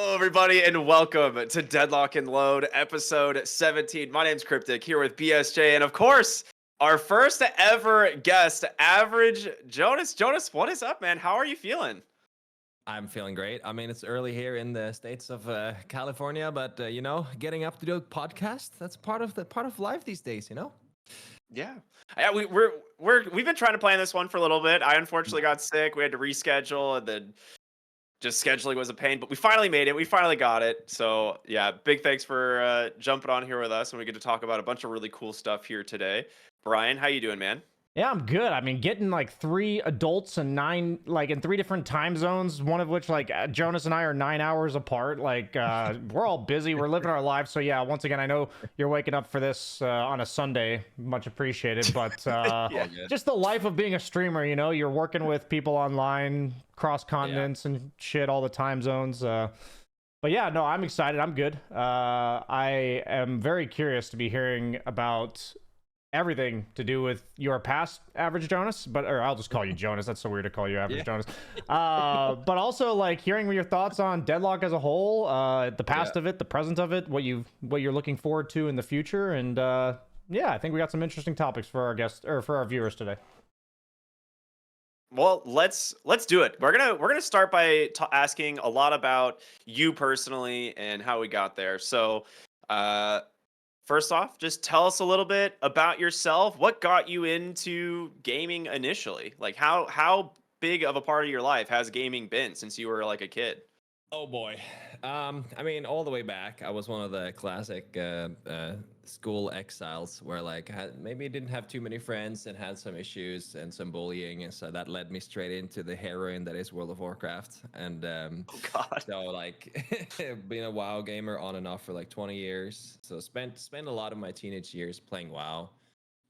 Hello, everybody, and welcome to Deadlock and Load, episode 17. My name's Cryptic, here with BSJ, and of course, our first ever guest, Average Jonas. Jonas, what is up, man? How are you feeling? I'm feeling great. I mean, it's early here in the states of California, but getting up to do a podcast, that's part of life these days, you know? Yeah, yeah. We've been trying to plan this one for a little bit. I unfortunately got sick. We had to reschedule, and then just scheduling was a pain. But we finally made it. We finally got it. So yeah, big thanks for jumping on here with us, and we get to talk about a bunch of really cool stuff here today. Brian, how you doing, man? Yeah, I'm good. I mean, getting like three adults and nine, like in three different time zones, one of which like Jonas and I are 9 hours apart. Like, we're all busy. We're living our lives. So yeah, once again, I know you're waking up for this on a Sunday. Much appreciated. But Yeah. just the life of being a streamer, you're working with people online, cross continents and shit, all the time zones. But yeah, no, I'm excited. I'm good. I am very curious to be hearing about everything to do with your past Average Jonas, or I'll just call you Jonas. That's so weird to call you Average Jonas. But also like hearing your thoughts on Deadlock as a whole, the past of it, the present of it, what you're looking forward to in the future, and yeah, I think we got some interesting topics for our guests or for our viewers today. Well, let's do it. We're gonna start by asking a lot about you personally and how we got there. So, uh, first off, just tell us a little bit about yourself. What got you into gaming initially? Like how big of a part of your life has gaming been since you were like a kid? Oh boy. I mean, all the way back, I was one of the classic school exiles where like maybe didn't have too many friends and had some issues and some bullying, and so that led me straight into the heroin that is World of Warcraft. And Oh God. so like being a WoW gamer on and off for like 20 years. So spent a lot of my teenage years playing WoW.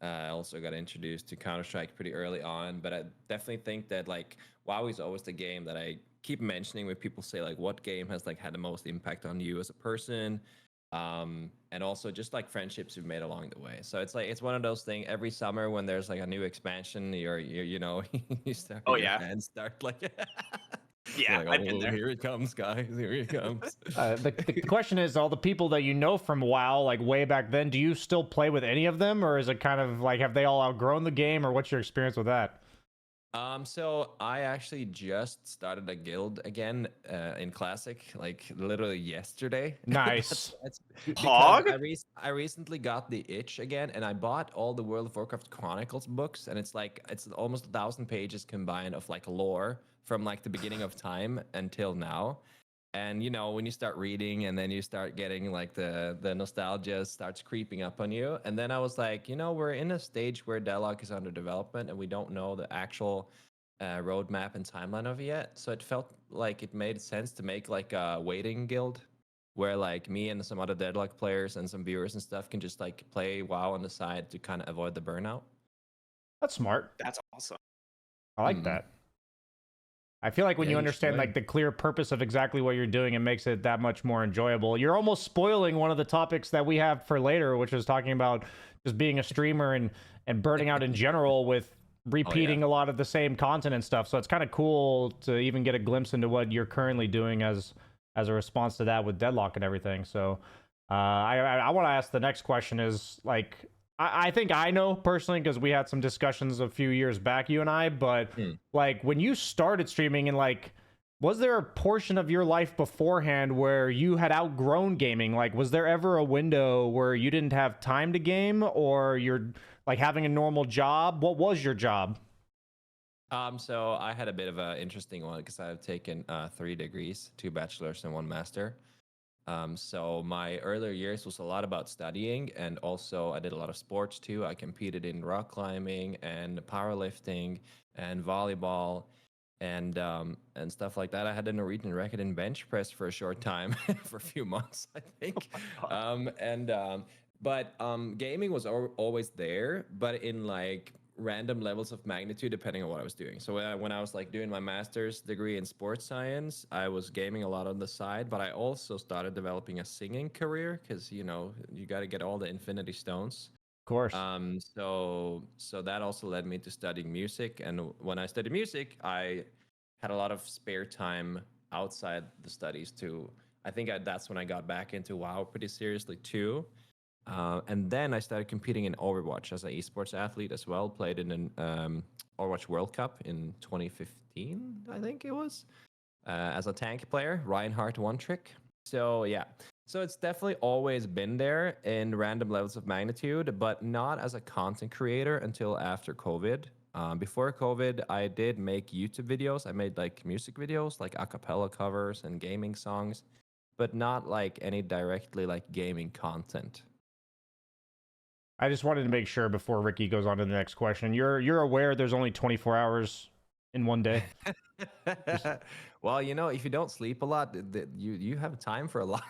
I also got introduced to Counter Strike pretty early on, but I definitely think that like WoW is always the game that I keep mentioning when people say like what game has like had the most impact on you as a person, and also just like friendships you've made along the way. So it's like it's one of those things every summer when there's like a new expansion, you start Oh your yeah. fans start like Yeah, like, I've been oh, there. here it comes, guys, here it comes. The question is, all the people that you know from WoW, like way back then, do you still play with any of them, or is it kind of like have they all outgrown the game, or what's your experience with that? So I actually just started a guild again in Classic, like literally yesterday. Nice. That's because Hog? I recently got the itch again, and I bought all the World of Warcraft Chronicles books, and it's almost 1,000 pages combined of like lore from like the beginning of time until now. And when you start reading and then you start getting like the nostalgia starts creeping up on you. And then I was like, we're in a stage where Deadlock is under development and we don't know the actual roadmap and timeline of it yet. So it felt like it made sense to make like a waiting guild where like me and some other Deadlock players and some viewers and stuff can just like play WoW on the side to kind of avoid the burnout. That's smart. That's awesome. I like Mm. that. I feel like when Yeah, you you should understand like join. the clear purpose of exactly what you're doing, it makes it that much more enjoyable. You're almost spoiling one of the topics that we have for later, which is talking about just being a streamer and burning out in general with Oh yeah. repeating a lot of the same content and stuff. So it's kind of cool to even get a glimpse into what you're currently doing as a response to that with Deadlock and everything. So I want to ask the next question is like I think I know personally because we had some discussions a few years back, you and I, but Hmm. like when you started streaming and like was there a portion of your life beforehand where you had outgrown gaming? Like was there ever a window where you didn't have time to game or you're like having a normal job? What was your job? So I had a bit of an interesting one because I've taken 3 degrees, 2 bachelors and 1 master. So my earlier years was a lot about studying, and also I did a lot of sports too. I competed in rock climbing and powerlifting and volleyball and stuff like that. I had a Norwegian record in bench press for a short time, for a few months, I think. God. But gaming was always there, but in like random levels of magnitude depending on what I was doing. So when I was like doing my master's degree in sports science, I was gaming a lot on the side, but I also started developing a singing career because you got to get all the infinity stones. Of course. So that also led me to studying music, and when I studied music, I had a lot of spare time outside the studies to I think that's when I got back into WoW pretty seriously too. And then I started competing in Overwatch as an esports athlete as well. Played in an Overwatch World Cup in 2015, I think it was, as a tank player, Reinhardt one trick. So yeah, so it's definitely always been there in random levels of magnitude, but not as a content creator until after COVID. Before COVID, I did make YouTube videos. I made like music videos, like a cappella covers and gaming songs, but not like any directly like gaming content. I just wanted to make sure before Ricky goes on to the next question. You're aware there's only 24 hours in one day. Well, you know, if you don't sleep a lot, you have time for a lot.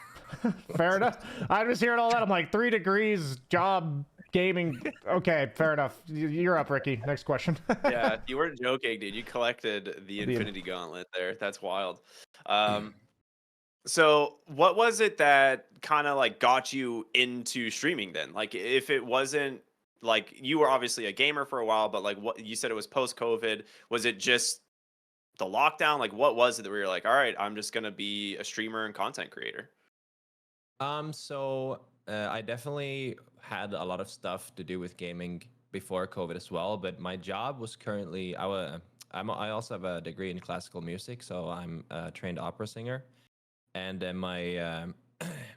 Fair enough. I'm just hearing all that. I'm like 3 degrees, job, gaming. Okay, fair enough. You're up, Ricky. Next question. Yeah, you weren't joking, dude. You collected the Infinity Gauntlet there. That's wild. So what was it that kind of like got you into streaming then? Like if it wasn't like you were obviously a gamer for a while, but like what you said it was post COVID, was it just the lockdown? Like what was it that we were like, all right, I'm just gonna be a streamer and content creator? So I definitely had a lot of stuff to do with gaming before COVID as well, but my job was currently I also have a degree in classical music, so I'm a trained opera singer. And then my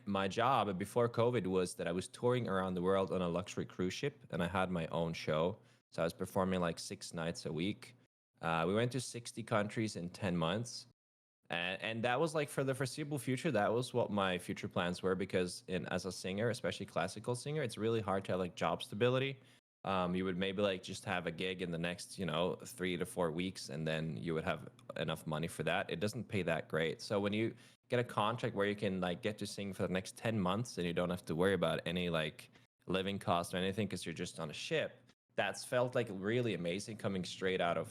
my job before COVID was that I was touring around the world on a luxury cruise ship, and I had my own show. So I was performing like 6 nights a week. We went to 60 countries in 10 months, and that was like for the foreseeable future. That was what my future plans were because as a singer, especially classical singer, it's really hard to have like job stability. You would maybe like just have a gig in the next, 3 to 4 weeks, and then you would have enough money for that. It doesn't pay that great. So when you get a contract where you can like get to sing for the next 10 months and you don't have to worry about any like living costs or anything because you're just on a ship, that's felt like really amazing coming straight out of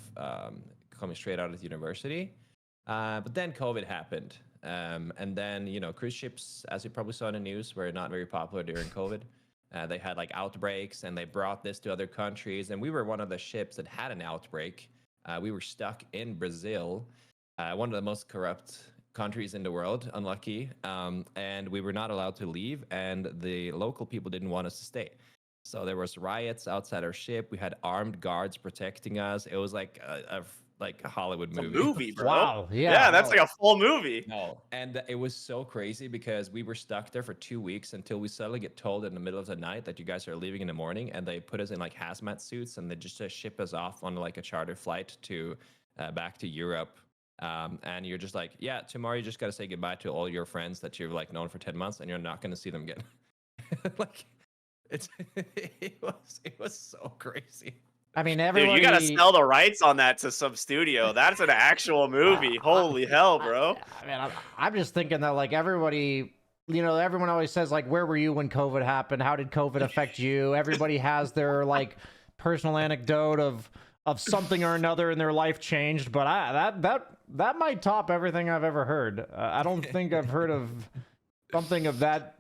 university. But then COVID happened. And then, cruise ships, as you probably saw in the news, were not very popular during COVID. They had like outbreaks and they brought this to other countries. And we were one of the ships that had an outbreak. We were stuck in Brazil, one of the most corrupt countries in the world, unlucky. And we were not allowed to leave. And the local people didn't want us to stay. So there was riots outside our ship. We had armed guards protecting us. It was like a Hollywood movie. It's a movie, bro. Wow. Yeah, that's like a full movie. No, and it was so crazy because we were stuck there for 2 weeks until we suddenly get told in the middle of the night that you guys are leaving in the morning, and they put us in like hazmat suits and they just ship us off on like a charter flight to back to Europe. And you're just like, yeah, tomorrow you just got to say goodbye to all your friends that you've like known for 10 months, and you're not going to see them again. Like, it was so crazy. I mean, Dude, everybody. you gotta sell the rights on that to some studio. That's an actual movie. Holy hell, bro. I mean, I'm just thinking that like everybody, everyone always says like, where were you when COVID happened? How did COVID affect you? Everybody has their like personal anecdote of something or another in their life changed. But that might top everything I've ever heard. I don't think I've heard of something of that.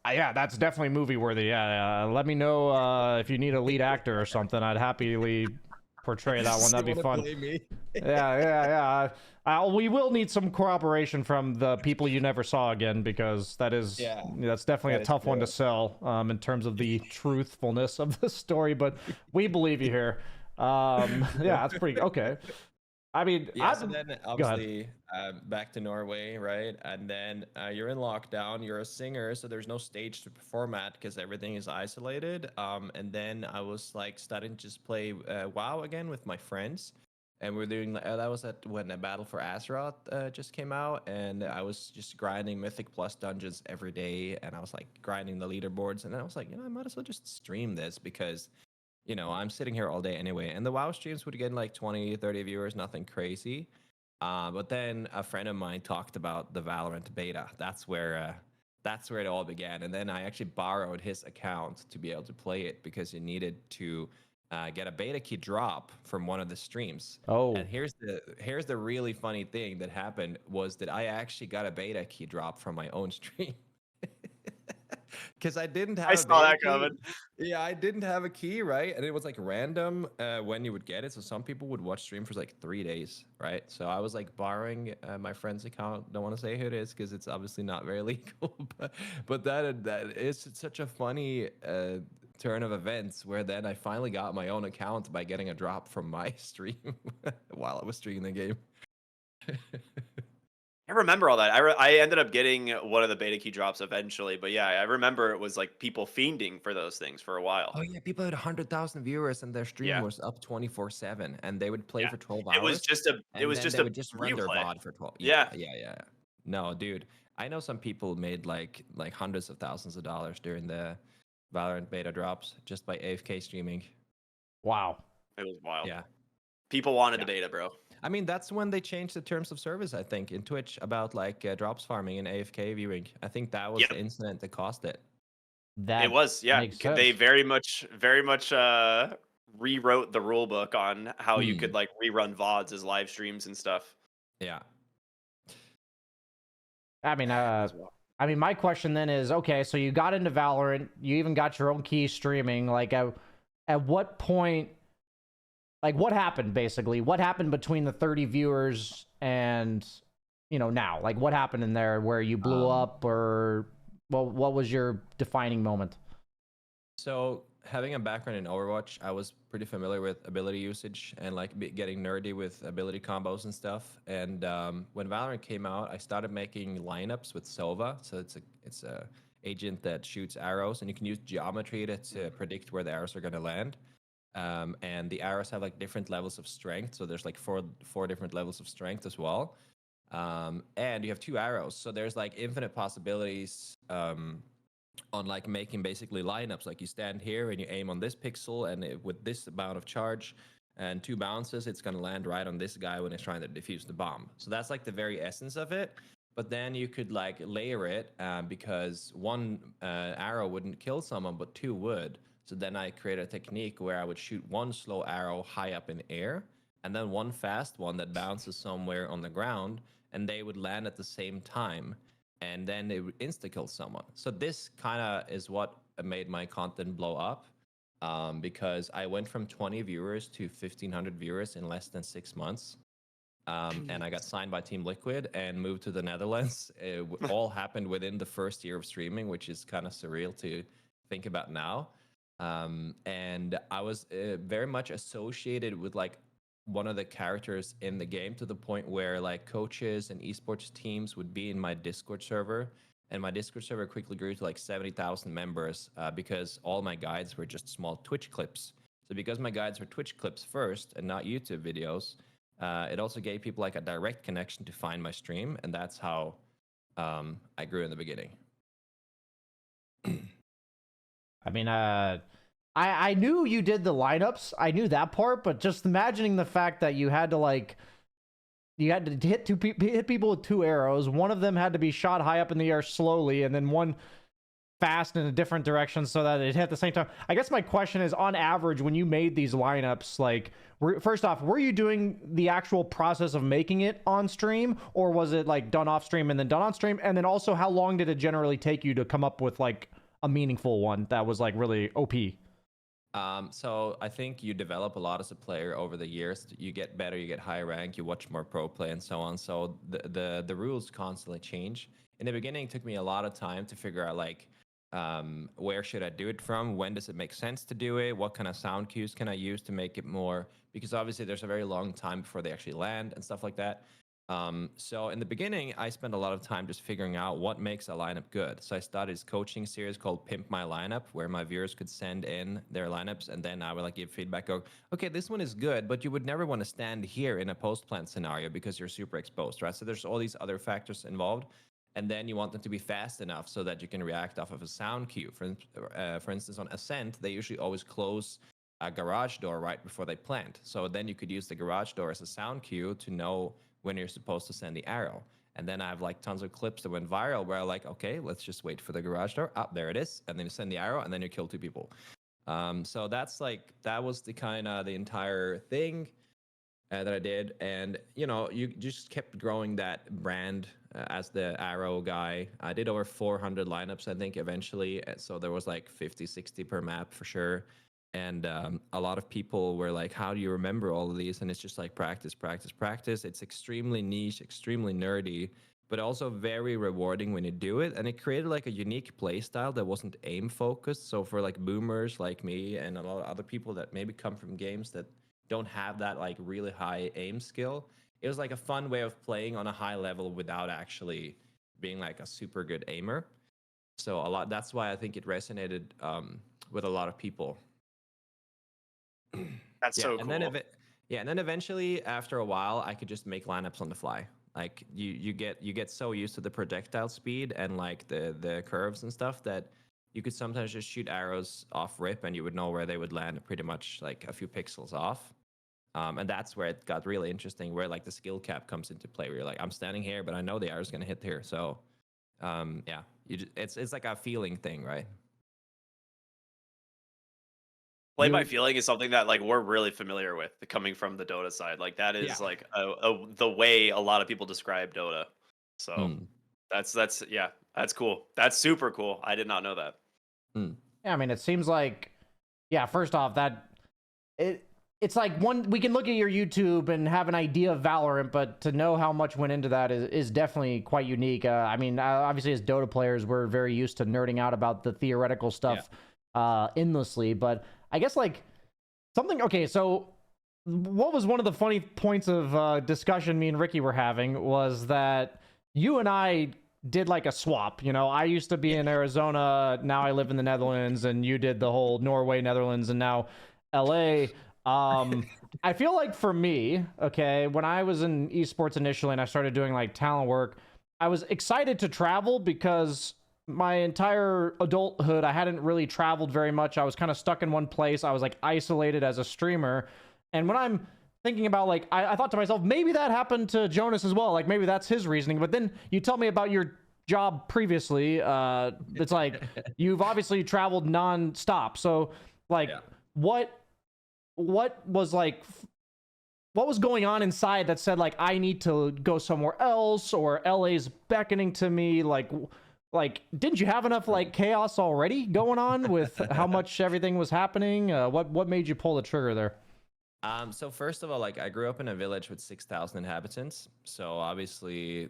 Yeah, that's definitely movie worthy. Yeah, let me know if you need a lead actor or something. I'd happily portray that one. That'd be fun. Yeah. We will need some cooperation from the people you never saw again, because that's definitely a tough one to sell in terms of the truthfulness of the story. But we believe you here. Yeah, that's pretty okay. I mean, yeah. So then obviously back to Norway, right? And then you're in lockdown. You're a singer, so there's no stage to perform at because everything is isolated. And then I was like starting to just play WoW again with my friends, and we're doing that was when the Battle for Azeroth just came out, and I was just grinding Mythic Plus dungeons every day, and I was like grinding the leaderboards, and I was like, I might as well just stream this because I'm sitting here all day anyway. And the WoW streams would get like 20, 30 viewers, nothing crazy. But then a friend of mine talked about the Valorant beta. That's where it all began. And then I actually borrowed his account to be able to play it because you needed to get a beta key drop from one of the streams. Oh. And here's the really funny thing that happened was that I actually got a beta key drop from my own stream. because I didn't have I a saw beta that key. coming. Yeah, I didn't have a key, right? And it was like random when you would get it. So some people would watch stream for like 3 days, right? So I was like borrowing my friend's account. Don't want to say who it is because it's obviously not very legal. But that is such a funny turn of events where then I finally got my own account by getting a drop from my stream while I was streaming the game. I remember all that. I ended up getting one of the beta key drops eventually, but yeah, I remember it was like people fiending for those things for a while. Oh yeah, people had 100,000 viewers and their stream Yeah, was up 24/7, and they would play yeah. for 12 It was hours, just a it and was then just they a would just run their replay. VOD for 12. Yeah, Yeah. yeah, yeah. No, dude, I know some people made like hundreds of thousands of dollars during the Valorant beta drops just by AFK streaming. Wow. It was wild. Yeah. People wanted Yeah. the beta, bro. I mean, that's when they changed the terms of service, I think, in Twitch about like drops farming and AFK viewing. I think that was Yep. the incident that caused it. That It was, yeah. makes sense. They very much rewrote the rule book on how you could like rerun VODs as live streams and stuff. Yeah. I mean, my question then is, okay, so you got into Valorant, you even got your own key streaming. Like, at what point, like, what happened basically? What happened between the 30 viewers and, now? Like, what happened in there where you blew up, or what was your defining moment? So having a background in Overwatch, I was pretty familiar with ability usage and like getting nerdy with ability combos and stuff. And when Valorant came out, I started making lineups with Sova. So it's a agent that shoots arrows, and you can use geometry to predict where the arrows are going to land. And the arrows have like different levels of strength. So there's like four different levels of strength as well. And you have 2 arrows, so there's like infinite possibilities on like making basically lineups. Like you stand here and you aim on this pixel, and with this amount of charge and 2 bounces, it's going to land right on this guy when it's trying to defuse the bomb. So that's like the very essence of it. But then you could like layer it because 1 arrow wouldn't kill someone, but 2 would. So then I created a technique where I would shoot 1 slow arrow high up in air, and then 1 fast one that bounces somewhere on the ground, and they would land at the same time, and then they would insta-kill someone. So this kind of is what made my content blow up, because I went from 20 viewers to 1,500 viewers in less than 6 months. And I got signed by Team Liquid and moved to the Netherlands. It all happened within the first year of streaming, which is kind of surreal to think about now. And I was very much associated with like one of the characters in the game, to the point where like coaches and esports teams would be in my Discord server, and my Discord server quickly grew to like 70,000 members because all my guides were just small Twitch clips. So because my guides were Twitch clips first and not YouTube videos, it also gave people like a direct connection to find my stream, and that's how I grew in the beginning. I mean, I knew you did the lineups. I knew that part, but just imagining the fact that you had to hit people with 2 arrows. One of them had to be shot high up in the air slowly, and then one fast in a different direction so that it hit at the same time. I guess my question is, on average, when you made these lineups, like, first off, were you doing the actual process of making it on stream, or was it like done off stream and then done on stream? And then also, how long did it generally take you to come up with like a meaningful one that was like really OP? So I think you develop a lot as a player over the years. You get better, you get higher rank, you watch more pro play, and so on. So the rules constantly change. In the beginning, it took me a lot of time to figure out like where should I do it from, when does it make sense to do it, what kind of sound cues can I use to make it more, because obviously there's a very long time before they actually land and stuff like that. So in the beginning, I spent a lot of time just figuring out what makes a lineup good. So I started this coaching series called Pimp My Lineup, where my viewers could send in their lineups, and then I would like give feedback, go, okay, this one is good, but you would never want to stand here in a post-plant scenario because you're super exposed, right? So there's all these other factors involved. And then you want them to be fast enough so that you can react off of a sound cue. For instance, on Ascent, they usually always close a garage door right before they plant. So then you could use the garage door as a sound cue to know when you're supposed to send the arrow. And then I have like tons of clips that went viral where I like, okay, let's just wait for the garage door. Oh, there it is. And then you send the arrow, and then you kill 2 people. So that's like, that was the kind of the entire thing that I did. And, you know, you just kept growing that brand as the arrow guy. I did over 400 lineups, I think, eventually. So there was like 50, 60 per map for sure. And a lot of people were like, how do you remember all of these? And it's just like practice, practice, practice. It's extremely niche, extremely nerdy, but also very rewarding when you do it. And it created like a unique play style that wasn't aim focused. So for like boomers like me and a lot of other people that maybe come from games that don't have that like really high aim skill, it was like a fun way of playing on a high level without actually being like a super good aimer. So a lot. That's why I think it resonated with a lot of people. That's Yeah, so and cool. and then eventually after a while, I could just make lineups on the fly. Like you get so used to the projectile speed and like the curves and stuff that you could sometimes just shoot arrows off rip and you would know where they would land pretty much like a few pixels off. And that's where it got really interesting, where like the skill cap comes into play. Where you're like, I'm standing here, but I know the arrow's gonna hit here. So, yeah, it's like a feeling thing, right? Play by feeling is something that like we're really familiar with coming from the Dota side. Like that Yeah. is like the way a lot of people describe Dota. So Mm. that's yeah, that's cool. That's super cool. I did not know that. Mm. Yeah, I mean, it seems like, yeah, first off, that it's like we can look at your YouTube and have an idea of Valorant, but to know how much went into that is definitely quite unique. I mean, obviously as Dota players, we're very used to nerding out about the theoretical stuff endlessly, but I guess like something, okay, so what was one of the funny points of discussion me and Ricky were having was that you and I did like a swap. You know, I used to be in Arizona, now I live in the Netherlands, and you did the whole Norway, Netherlands, and now LA. I feel like for me, okay, when I was in esports initially and I started doing like talent work, I was excited to travel because my entire adulthood I hadn't really traveled very much. I was kind of stuck in one place. I was like isolated as a streamer. And when I'm thinking about like I thought to myself, maybe that happened to Jonas as well. Like maybe that's his reasoning. But then you tell me about your job previously. It's like you've obviously traveled non-stop. So like what was like what was going on inside that said like I need to go somewhere else, or LA's beckoning to me? Like didn't you have enough like chaos already going on with how much everything was happening? What made you pull the trigger there? So first of all, like I grew up in a village with 6,000 inhabitants. So obviously,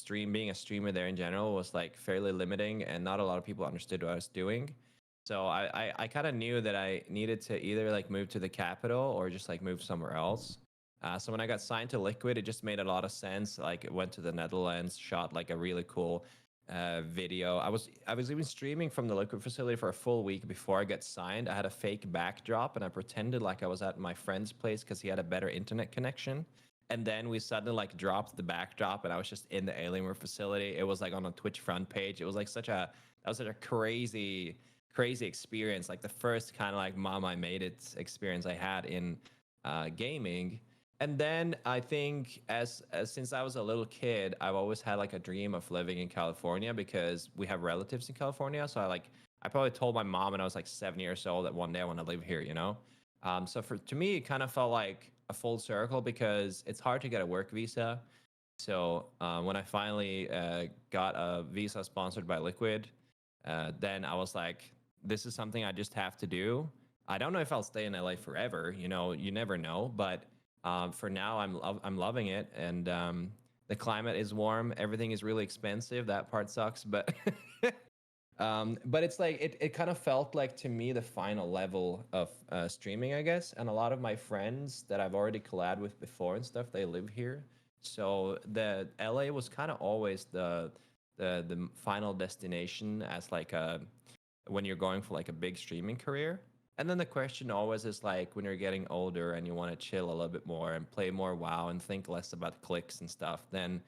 being a streamer there in general was like fairly limiting, and not a lot of people understood what I was doing. So I kind of knew that I needed to either like move to the capital or just like move somewhere else. So when I got signed to Liquid, it just made a lot of sense. Like it went to the Netherlands, shot like a really cool video. I was even streaming from the Liquid facility for a full week before I got signed. I had a fake backdrop and I pretended like I was at my friend's place because he had a better internet connection. And then we suddenly like dropped the backdrop and I was just in the Alienware facility. It was like on a Twitch front page. It was like such a crazy experience. Like the first kind of like mom I made it experience I had in gaming. And then I think as since I was a little kid, I've always had like a dream of living in California because we have relatives in California. So I probably told my mom when I was like 7 years old that one day I want to live here, you know? So to me, it kind of felt like a full circle because it's hard to get a work visa. So when I finally got a visa sponsored by Liquid, then I was like, this is something I just have to do. I don't know if I'll stay in LA forever. You know, you never know, but for now, I'm loving it, and the climate is warm. Everything is really expensive. That part sucks, but but it's like it kind of felt like to me the final level of streaming, I guess. And a lot of my friends that I've already collabed with before and stuff, they live here. So the LA was kind of always the final destination as like a when you're going for like a big streaming career. And then the question always is like when you're getting older and you want to chill a little bit more and play more WoW and think less about clicks and stuff, then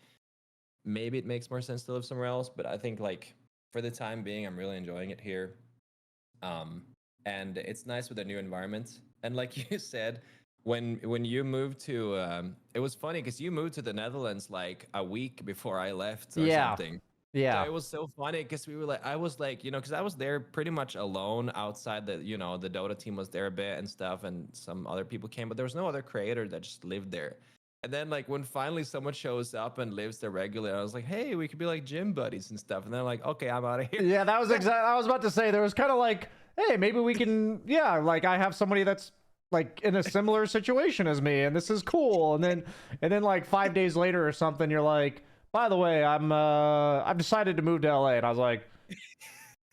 maybe it makes more sense to live somewhere else. But I think like for the time being, I'm really enjoying it here. And it's nice with a new environment. And like you said, when you moved to, it was funny because you moved to the Netherlands like a week before I left or something. Yeah. So it was so funny because we were like, I was like, you know, because I was there pretty much alone outside the, you know, the Dota team was there a bit and stuff, and some other people came, but there was no other creator that just lived there. And then like when finally someone shows up and lives there regularly, I was like, hey, we could be like gym buddies and stuff. And they're like, okay, I'm out of here. Yeah, that was exactly. I was about to say there was kind of like, hey, maybe we can. Yeah, like I have somebody that's like in a similar situation as me, and this is cool. And then like 5 days later or something, you're like, by the way, I've decided to move to LA, and I was like,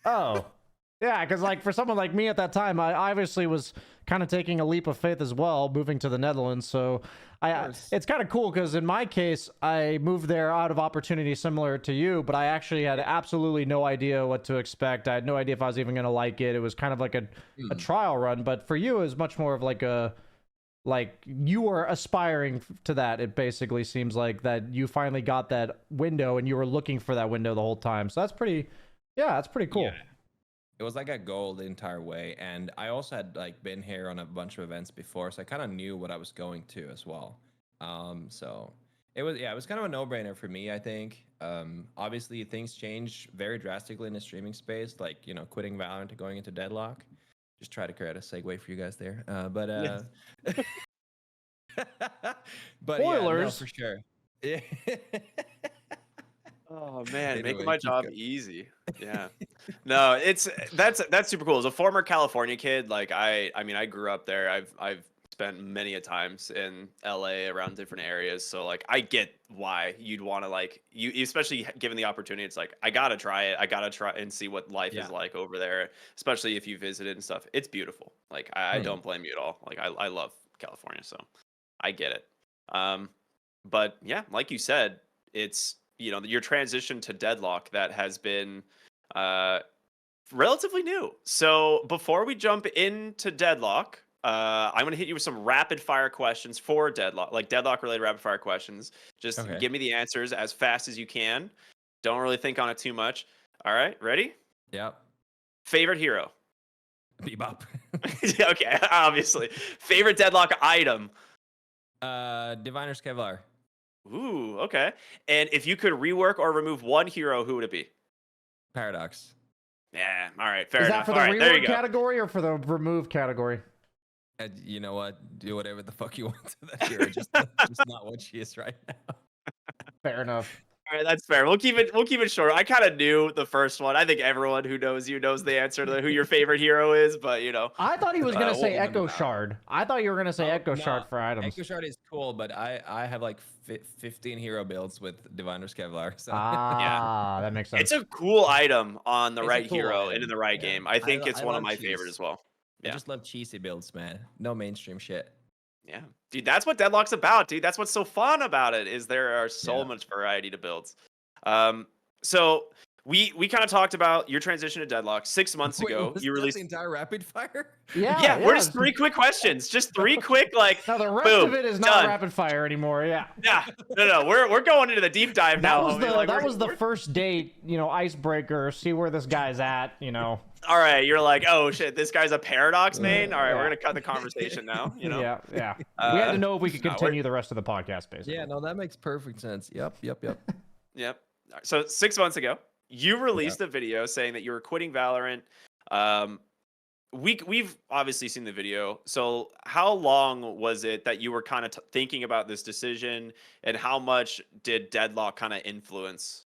oh, yeah, because like for someone like me at that time, I obviously was kind of taking a leap of faith as well, moving to the Netherlands. So it's kind of cool because in my case, I moved there out of opportunity similar to you, but I actually had absolutely no idea what to expect. I had no idea if I was even going to like it. It was kind of like a trial run, but for you, it was much more of like you were aspiring to that. It basically seems like that you finally got that window and you were looking for that window the whole time. So that's pretty cool. Yeah. It was like a goal the entire way, and I also had like been here on a bunch of events before, so I kind of knew what I was going to as well. So it was kind of a no-brainer for me, I think. Obviously things change very drastically in the streaming space, like quitting Valorant and going into Deadlock. Just try to create a segue for you guys there, but but yeah, no, Spoilers. for sure. Yeah. Oh man, Anyway, making my keep job going. easy. Yeah. No, that's super cool. As a former California kid, like I mean I grew up there. I've spent many a times in LA around different areas. So like I get why you'd want to like you especially given the opportunity, it's like I gotta try it. I gotta try and see what life Yeah. is like over there, especially if you visited and stuff. It's beautiful. Like I Hmm. don't blame you at all. Like I love California, so I get it. But yeah, like you said, it's your transition to Deadlock that has been uh relatively new. So before we jump into Deadlock, I'm gonna hit you with some rapid fire questions for Deadlock, like Deadlock related rapid fire questions. Just Okay. give me the answers as fast as you can. Don't really think on it too much. All right, ready? Yep. Favorite hero? Bebop. Yeah, okay, obviously. Favorite Deadlock item? Diviner's Kevlar. Ooh, okay. And if you could rework or remove one hero, who would it be? Paradox. Yeah, all right, fair Is that enough. for All the right, there you rework go. category or for the remove category? And you know what? Do whatever the fuck you want to that hero. Just not what she is right now. Fair enough. All right, that's fair. We'll keep it short. I kind of knew the first one. I think everyone who knows you knows the answer to who your favorite hero is, but I thought he was gonna say we'll- Echo Shard. I thought you were gonna say Echo Shard for items. Echo Shard is cool, but I have like 15 hero builds with Diviner's Kevlar. So That makes sense. it's a cool item on the It's a right cool hero and item. in the right Yeah. game. I think it's I one of love my cheese. favorite as well. I Yeah. just love cheesy builds, man. No mainstream shit. Yeah, dude, that's what Deadlock's about, dude. That's what's so fun about it is there are so Yeah. much variety to builds. So we kind of talked about your transition to Deadlock 6 months Wait, ago. was You that released. the entire rapid fire? Yeah, we're just 3 quick questions. Just 3 quick, like. Now the rest boom, of it is not done. rapid fire anymore. Yeah. Yeah, no, we're going into the deep dive That now. was homie. the Like, that we're- was the we're- first date, icebreaker. See where this guy's at. All right, you're like, oh shit, this guy's a paradox main. All right, Yeah. we're gonna cut the conversation now. Yeah. We had to know if we could no, we're- continue the rest of the podcast, basically. Yeah, no, that makes perfect sense. Yep. Yep. So 6 months ago, you released a video saying that you were quitting Valorant. We've obviously seen the video. So how long was it that you were kind of thinking about this decision, and how much did Deadlock kind of influence,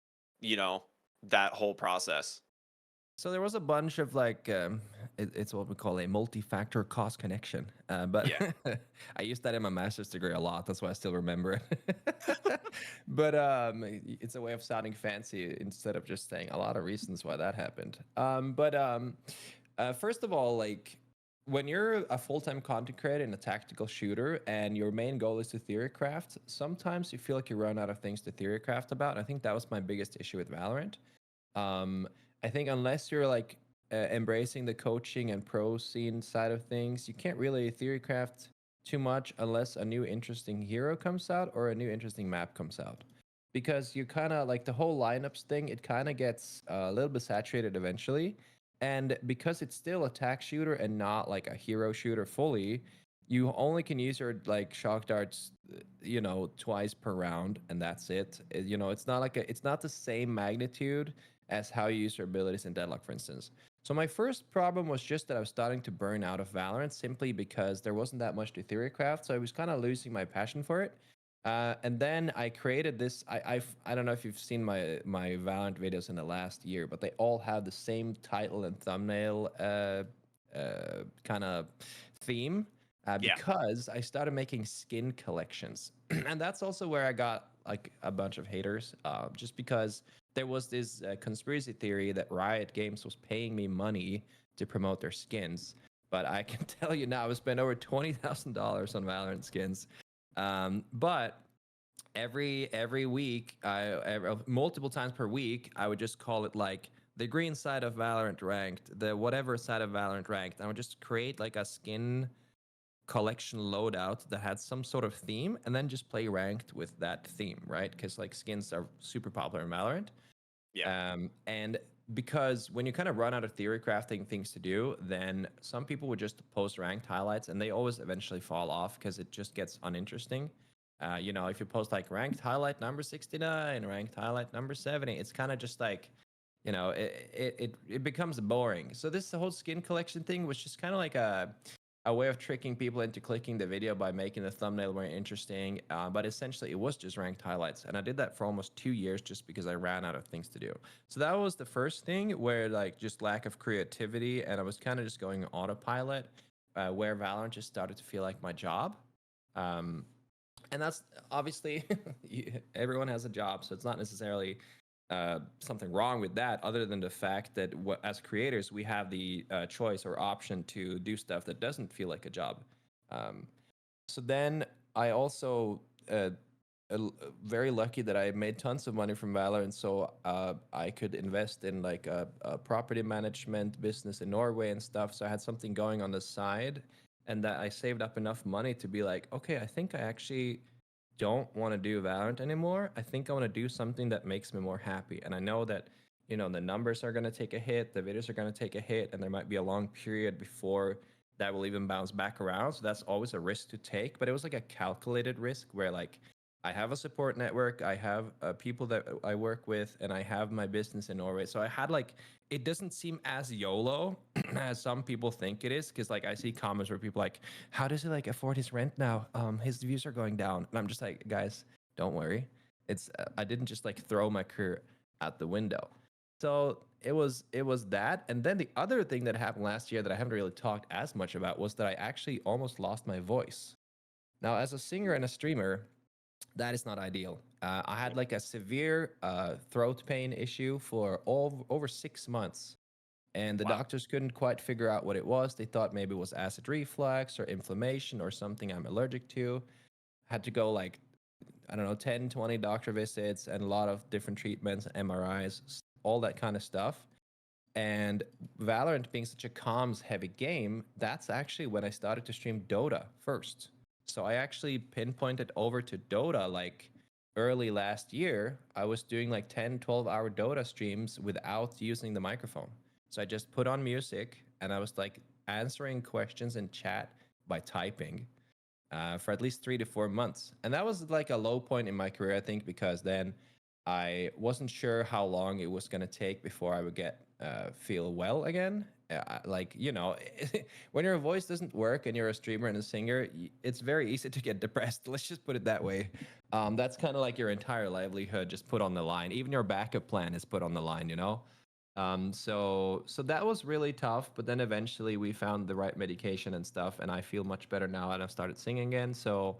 that whole process? So there was a bunch of like, it's what we call a multi-factor cause connection. But Yeah. I used that in my master's degree a lot. That's why I still remember it. But it's a way of sounding fancy instead of just saying a lot of reasons why that happened. First of all, like when you're a full-time content creator in a tactical shooter and your main goal is to theory craft, sometimes you feel like you run out of things to theory craft about. I think that was my biggest issue with Valorant. I think unless you're like embracing the coaching and pro scene side of things, you can't really theory craft too much unless a new interesting hero comes out or a new interesting map comes out. Because you kind of like the whole lineups thing, it kind of gets a little bit saturated eventually. And because it's still a tac shooter and not like a hero shooter fully, you only can use your like shock darts, twice per round, and that's it. It's not like it's not the same magnitude as how you use your abilities in Deadlock, for instance. So my first problem was just that I was starting to burn out of Valorant simply because there wasn't that much to theory craft, so I was kind of losing my passion for it. And then I created this. I don't know if you've seen my Valorant videos in the last year, but they all have the same title and thumbnail kind of theme. Yeah. Because I started making skin collections, and that's also where I got like a bunch of haters. Just because there was this conspiracy theory that Riot Games was paying me money to promote their skins. But I can tell you now, I spent over $20,000 on Valorant skins. But every week, multiple times per week, I would just call it like the green side of Valorant ranked, the whatever side of Valorant ranked. I would just create like a skin collection loadout that had some sort of theme, and then just play ranked with that theme, right? Because like skins are super popular in Valorant. Yeah. And because when you kind of run out of theory crafting things to do, then some people would just post ranked highlights, and they always eventually fall off because it just gets uninteresting. If you post like ranked highlight number 69, ranked highlight number 70, it's kind of just like, it becomes boring. So this whole skin collection thing was just kind of like a way of tricking people into clicking the video by making the thumbnail more interesting. But essentially, it was just ranked highlights. And I did that for almost 2 years just because I ran out of things to do. So that was the first thing where, like, just lack of creativity. And I was kind of just going autopilot, where Valorant just started to feel like my job. And that's obviously everyone has a job. So it's not necessarily something wrong with that, other than the fact that as creators we have the choice or option to do stuff that doesn't feel like a job. So then I also very lucky that I made tons of money from Valorant, so I could invest in like a property management business in Norway and stuff. So I had something going on the side, and that I saved up enough money to be like, okay, I think I actually don't want to do Valorant anymore. I think I want to do something that makes me more happy. And I know that, the numbers are going to take a hit, the videos are going to take a hit, and there might be a long period before that will even bounce back around. So that's always a risk to take. But it was like a calculated risk where, like, I have a support network, I have people that I work with, and I have my business in Norway. So I had like, it doesn't seem as YOLO as some people think it is, because like I see comments where people like, how does he like afford his rent now? His views are going down, and I'm just like, guys, don't worry. It's I didn't just like throw my career out the window. So it was that, and then the other thing that happened last year that I haven't really talked as much about was that I actually almost lost my voice. Now, as a singer and a streamer, that is not ideal. I had like a severe throat pain issue for over 6 months, and the Wow. doctors couldn't quite figure out what it was. They thought maybe it was acid reflux or inflammation or something I'm allergic to. Had to go like, I don't know, 10, 20 doctor visits and a lot of different treatments, MRIs, all that kind of stuff. And Valorant being such a comms heavy game, that's actually when I started to stream Dota first. So I actually pinpointed over to Dota like early last year. I was doing like 10, 12-hour Dota streams without using the microphone. So I just put on music and I was like answering questions in chat by typing for at least 3 to 4 months. And that was like a low point in my career, I think, because then I wasn't sure how long it was going to take before I would get feel well again. Like, when your voice doesn't work and you're a streamer and a singer, it's very easy to get depressed. Let's just put it that way. That's kind of like your entire livelihood just put on the line. Even your backup plan is put on the line. So that was really tough, but then eventually we found the right medication and stuff, and I feel much better now, and I've started singing again. So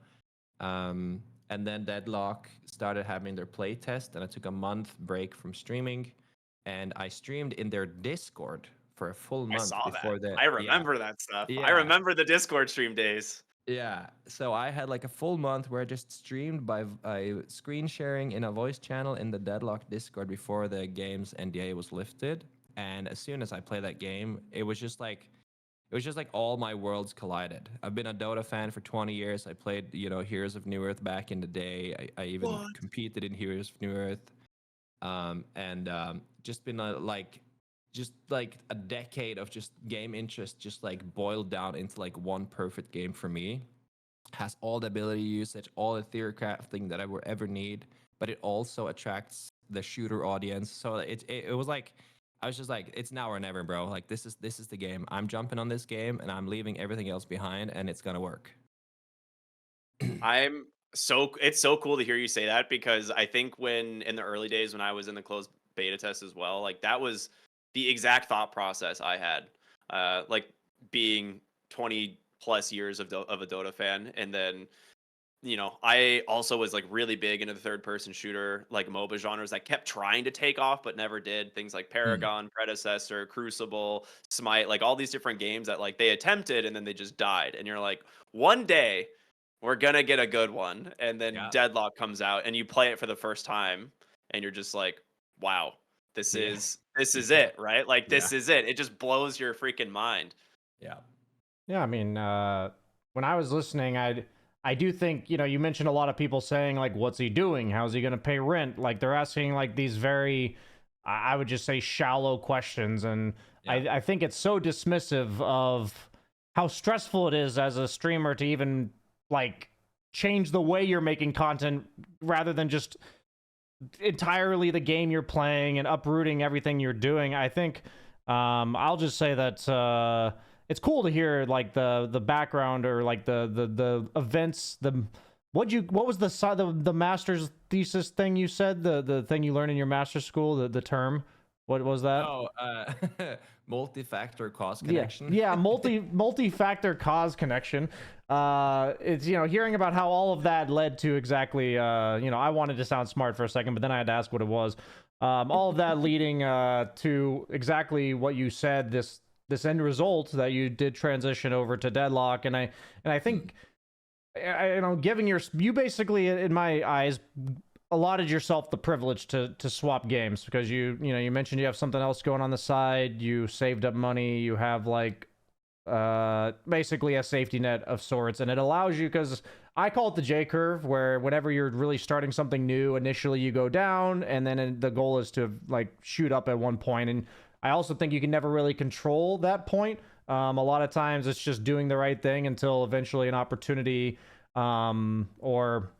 and then Deadlock started having their play test, and I took a month break from streaming, and I streamed in their Discord for a full I month saw that. before that. I Yeah, remember that stuff. I yeah, remember the Discord stream days. yeah. So I had like a full month where I just streamed by screen sharing in a voice channel in the Deadlock Discord before the game's NDA was lifted. And as soon as I played that game, it was just like all my worlds collided. I've been a Dota fan for 20 years. I played, Heroes of New Earth back in the day. I even What? competed in Heroes of New Earth. And just been just like a decade of just game interest, just like boiled down into like one perfect game for me. Has all the ability usage, all the theory crafting that I would ever need, but it also attracts the shooter audience. So it was like, I was just like, it's now or never, bro. Like this is the game. I'm jumping on this game and I'm leaving everything else behind, and it's gonna work. I'm So it's so cool to hear you say that, because I think when in the early days when I was in the closed beta test as well, like that was the exact thought process I had. Like being 20 plus years of a Dota fan, and then I also was like really big into the third person shooter, like MOBA genres that kept trying to take off but never did. Things like Hmm. Paragon, Predecessor, Crucible, Smite, like all these different games that like they attempted and then they just died. And you're like, one day we're gonna get a good one. And then Yeah. Deadlock comes out and you play it for the first time and you're just like, wow, Yeah. this is Yeah. it, right? Like Yeah. this is it. It just blows your freaking mind. Yeah. Yeah, I mean, when I was listening, I do think, you mentioned a lot of people saying like, what's he doing? How's he going to pay rent? Like they're asking like these very, I would just say shallow questions, and Yeah. I think it's so dismissive of how stressful it is as a streamer to even like change the way you're making content rather than just entirely the game you're playing and uprooting everything you're doing. I think I'll just say that it's cool to hear like the background or like the events. What was the master's thesis thing you said, the thing you learned in your master's school, the term, what was that? Oh, multi-factor cause Yeah, connection. yeah, multi-factor cause connection. It's hearing about how all of that led to exactly I wanted to sound smart for a second, but then I had to ask what it was. All of that leading to exactly what you said, this end result that you did transition over to Deadlock, and I think giving you basically, in my eyes, allotted yourself the privilege to swap games, because you mentioned you have something else going on the side, you saved up money, you have like basically a safety net of sorts, and it allows you, because I call it the J curve, where whenever you're really starting something new, initially you go down and then the goal is to like shoot up at one point. And I also think you can never really control that point. A lot of times it's just doing the right thing until eventually an opportunity or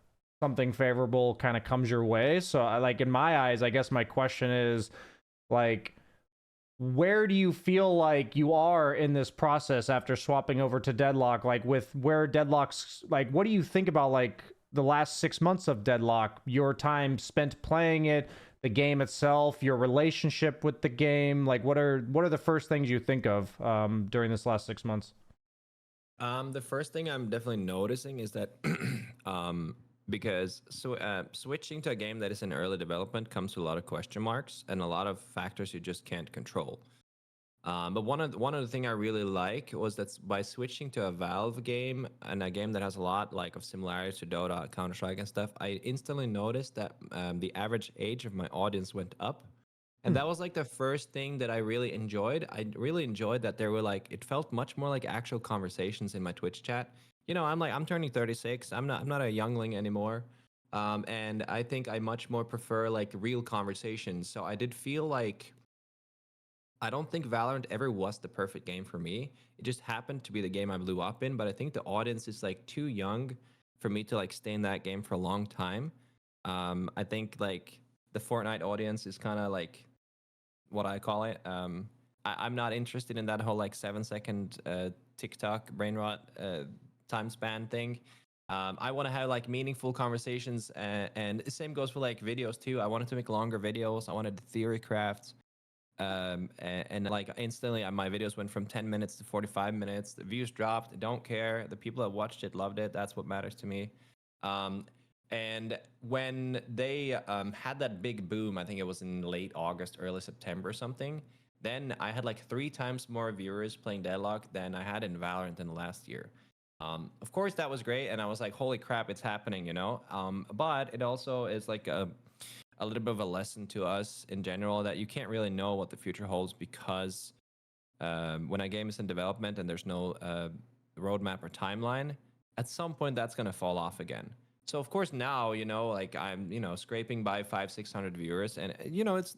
something favorable kind of comes your way. So like in my eyes, I guess my question is like, where do you feel like you are in this process after swapping over to Deadlock? Like with where Deadlock's, like, what do you think about like the last 6 months of Deadlock, your time spent playing it, the game itself, your relationship with the game? Like what are the first things you think of during this last 6 months? The first thing I'm definitely noticing is that because switching to a game that is in early development comes with a lot of question marks and a lot of factors you just can't control. But one of the thing I really like was that by switching to a Valve game and a game that has a lot like of similarities to Dota, Counter Strike, and stuff, I instantly noticed that the average age of my audience went up, and that was like the first thing that I really enjoyed. I really enjoyed that there were like it felt much more like actual conversations in my Twitch chat. I'm turning 36. I'm not a youngling anymore. And I think I much more prefer like real conversations. So I did feel like I don't think Valorant ever was the perfect game for me. It just happened to be the game I blew up in, but I think the audience is like too young for me to like stay in that game for a long time. I think like the Fortnite audience is kind of like what I call it. I'm not interested in that whole like 7 second TikTok brain rot time span thing. I want to have like meaningful conversations, and the same goes for like videos too. I wanted to make longer videos. I wanted theory crafts. And like instantly my videos went from 10 minutes to 45 minutes. The views dropped. I don't care. The people that watched it loved it. That's what matters to me. And when they had that big boom, I think it was in late August, early September or something, then I had like 3 times more viewers playing Deadlock than I had in Valorant in the last year. Of course, that was great. And I was like, holy crap, it's happening. But it also is like a little bit of a lesson to us in general that you can't really know what the future holds, because when a game is in development and there's no roadmap or timeline, at some point that's going to fall off again. So of course now, like I'm, scraping by 500-600 viewers, and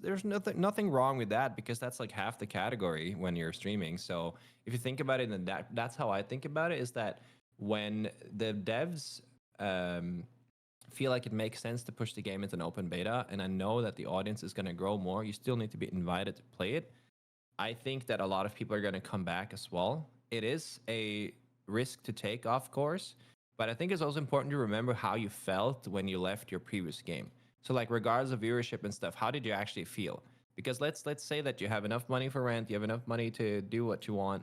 there's nothing wrong with that, because that's like half the category when you're streaming. So if you think about it, then that's how I think about it, is that when the devs feel like it makes sense to push the game into an open beta, and I know that the audience is going to grow more, you still need to be invited to play it. I think that a lot of people are going to come back as well. It is a risk to take, of course, But I think it's also important to remember how you felt when you left your previous game. So like regardless of viewership and stuff, how did you actually feel? Because let's say that you have enough money for rent, you have enough money to do what you want,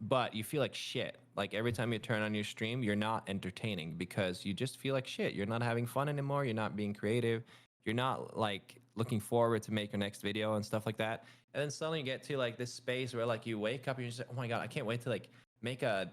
but you feel like shit. Like every time you turn on your stream, you're not entertaining because you just feel like shit. You're not having fun anymore. You're not being creative. You're not like looking forward to make your next video and stuff like that. And then suddenly you get to like this space where like you wake up and you just like, oh my god, I can't wait to like make a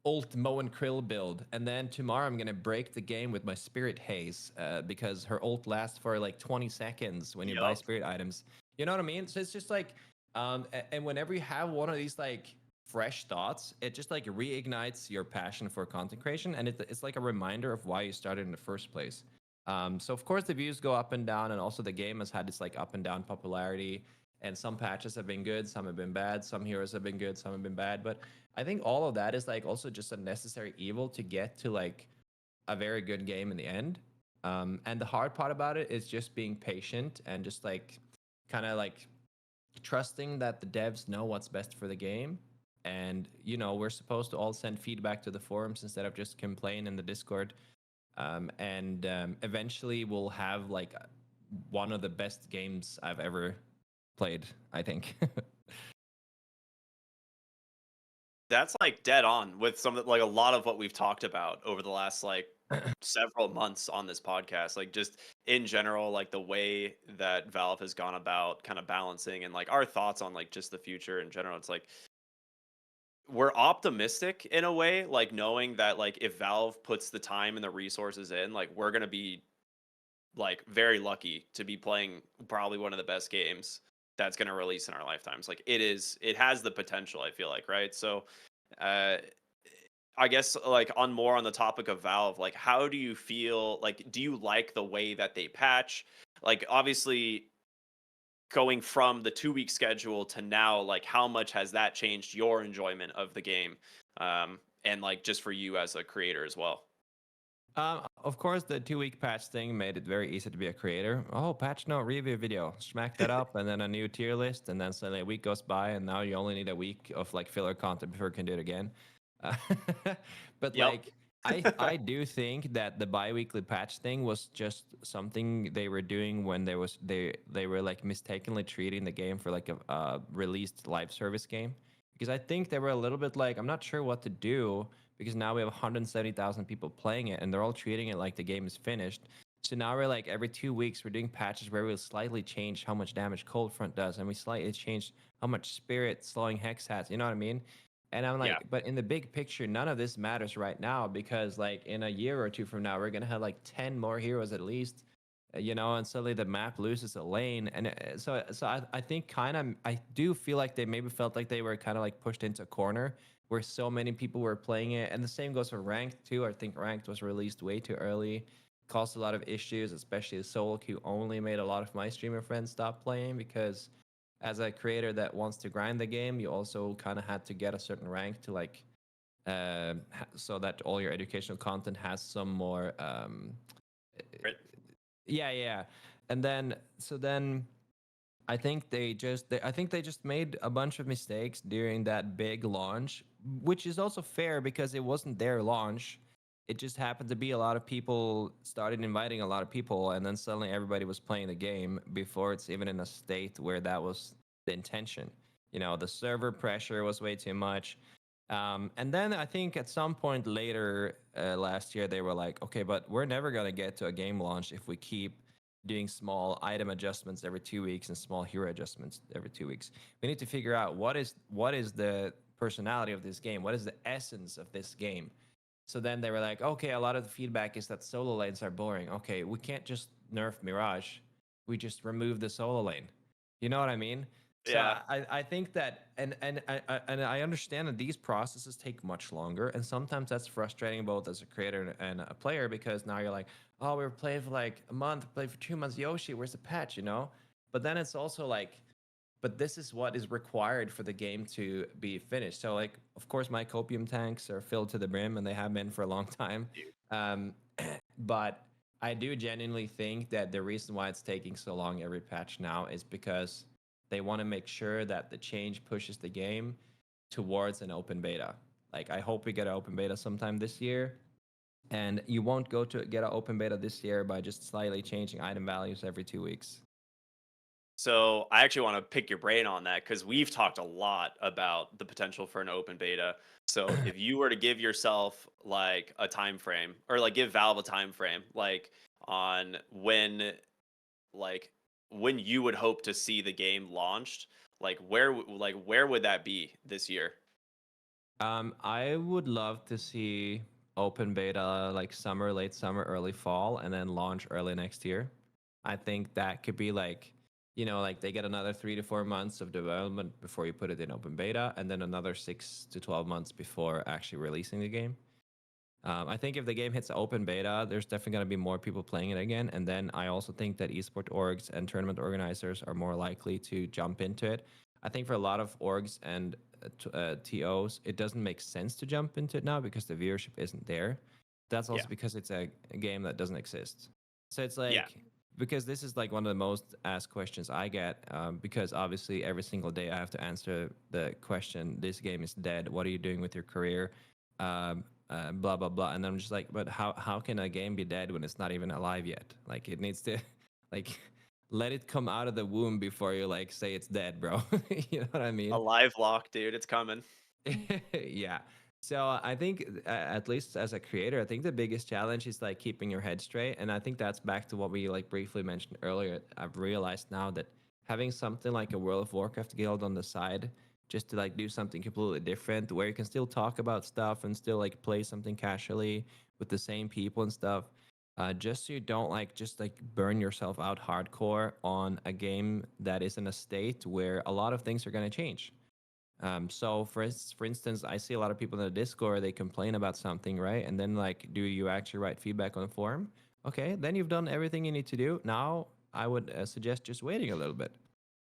ult Mo and Krill build, and then tomorrow I'm gonna break the game with my Spirit Haze because her ult lasts for like 20 seconds when you buy Yup. Spirit items. You know what I mean? So it's just like, and whenever you have one of these like fresh thoughts, it just like reignites your passion for content creation, and it's like a reminder of why you started in the first place. So of course the views go up and down, and also the game has had this like up and down popularity. And some patches have been good, some have been bad, some heroes have been good, some have been bad. But I think all of that is like also just a necessary evil to get to like a very good game in the end. And the hard part about it is just being patient and just like kind of like trusting that the devs know what's best for the game. And you know, we're supposed to all send feedback to the forums instead of just complain in the Discord. Eventually we'll have like one of the best games I've ever played, I think. That's like dead on with some like a lot of what we've talked about over the last like several months on this podcast. Like just in general, like the way that Valve has gone about kind of balancing and like our thoughts on like just the future in general. It's like we're optimistic in a way, like knowing that like if Valve puts the time and the resources in, like we're gonna be like very lucky to be playing probably one of the best games that's going to release in our lifetimes. Like it has the potential, I feel like, right? So uh I guess like on the topic of Valve, like how do you feel, like do you like the way that they patch? Like obviously going from the 2 week schedule to now, like how much has that changed your enjoyment of the game? And like just for you as a creator as well. Of course, the 2 week patch thing made it very easy to be a creator. Oh, patch note review video, smack that up, and then a new tier list, and then suddenly a week goes by, and now you only need a week of like filler content before you can do it again. Uh, but Yep. like, I do think that the bi-weekly patch thing was just something they were doing when they were like mistakenly treating the game for like a released live service game, because I think they were a little bit like, I'm not sure what to do because now we have 170,000 people playing it and they're all treating it like the game is finished. So now we're like every 2 weeks we're doing patches where we'll slightly change how much damage Cold Front does, and we slightly change how much Spirit slowing Hex has. You know what I mean? And I'm Yeah. like, but in the big picture, none of this matters right now because like in a year or two from now, we're gonna have like 10 more heroes at least. You know, and suddenly the map loses a lane, and I think kind of I do feel like they maybe felt like they were kind of like pushed into a corner where so many people were playing it. And the same goes for Ranked too. I think Ranked was released way too early, caused a lot of issues, especially the solo queue only made a lot of my streamer friends stop playing because as a creator that wants to grind the game, you also kind of had to get a certain rank to like so that all your educational content has some more Right. yeah. And then I think I think they just made a bunch of mistakes during that big launch, which is also fair because it wasn't their launch. It just happened to be a lot of people started inviting a lot of people, and then suddenly everybody was playing the game before it's even in a state where that was the intention. You know, the server pressure was way too much. And then I think at some point later last year, they were like, okay, but we're never going to get to a game launch if we keep doing small item adjustments every 2 weeks and small hero adjustments every 2 weeks. We need to figure out what is the personality of this game, what is the essence of this game. So then they were like, okay, a lot of the feedback is that solo lanes are boring. Okay, we can't just nerf Mirage, we just remove the solo lane. You know what I mean? So Yeah. I think that, and I understand that these processes take much longer, and sometimes that's frustrating both as a creator and a player because now you're like, oh, we were playing for like a month, played for 2 months. Yoshi, where's the patch? You know, but then it's also like, but this is what is required for the game to be finished. So like, of course, my copium tanks are filled to the brim, and they have been for a long time. Um, but I do genuinely think that the reason why it's taking so long every patch now is because they want to make sure that the change pushes the game towards an open beta. Like I hope we get an open beta sometime this year. And you won't go to get an open beta this year by just slightly changing item values every 2 weeks. So I actually want to pick your brain on that because we've talked a lot about the potential for an open beta. So if you were to give yourself like a time frame, or like give Valve a time frame, like on like when you would hope to see the game launched, like where would that be this year? I would love to see open beta like summer, late summer, early fall, and then launch early next year. I think that could be like, like they get another 3 to 4 months of development before you put it in open beta, and then another 6 to 12 months before actually releasing the game. I think if the game hits open beta, there's definitely going to be more people playing it again. And then I also think that esport orgs and tournament organizers are more likely to jump into it. I think for a lot of orgs and TOs, it doesn't make sense to jump into it now because the viewership isn't there. That's also Yeah. because it's a game that doesn't exist. So it's Yeah. like, because this is like one of the most asked questions I get, because obviously every single day I have to answer the question, this game is dead. What are you doing with your career? Blah blah blah, and I'm just like, but how can a game be dead when it's not even alive yet? Like it needs to, like, let it come out of the womb before you like say it's dead, bro. You know what I A mean? live lock, dude. It's coming. Yeah. So I think at least as a creator, I think the biggest challenge is like keeping your head straight, and I think that's back to what we like briefly mentioned earlier. I've realized now that having something like a World of Warcraft guild on the side just to like do something completely different where you can still talk about stuff and still like play something casually with the same people and stuff, just so you don't like just like burn yourself out hardcore on a game that is in a state where a lot of things are going to change. So for instance, I see a lot of people in the Discord, they complain about something, right? And then like, do you actually write feedback on the forum? Okay, then you've done everything you need to do. Now I would suggest just waiting a little bit,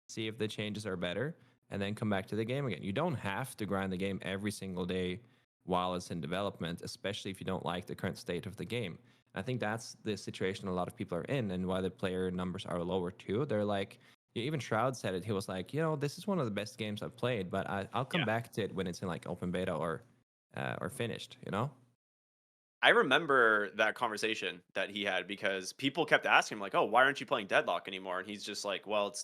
see if the changes are better, and then come back to the game again. You don't have to grind the game every single day while it's in development, especially if you don't like the current state of the game. I think that's the situation a lot of people are in, and why the player numbers are lower too. They're like, yeah, even Shroud said it. He was like, this is one of the best games I've played, but I'll come Yeah. back to it when it's in like open beta or finished. I remember that conversation that he had because people kept asking him like, "Oh, why aren't you playing Deadlock anymore?" And he's just like, "Well,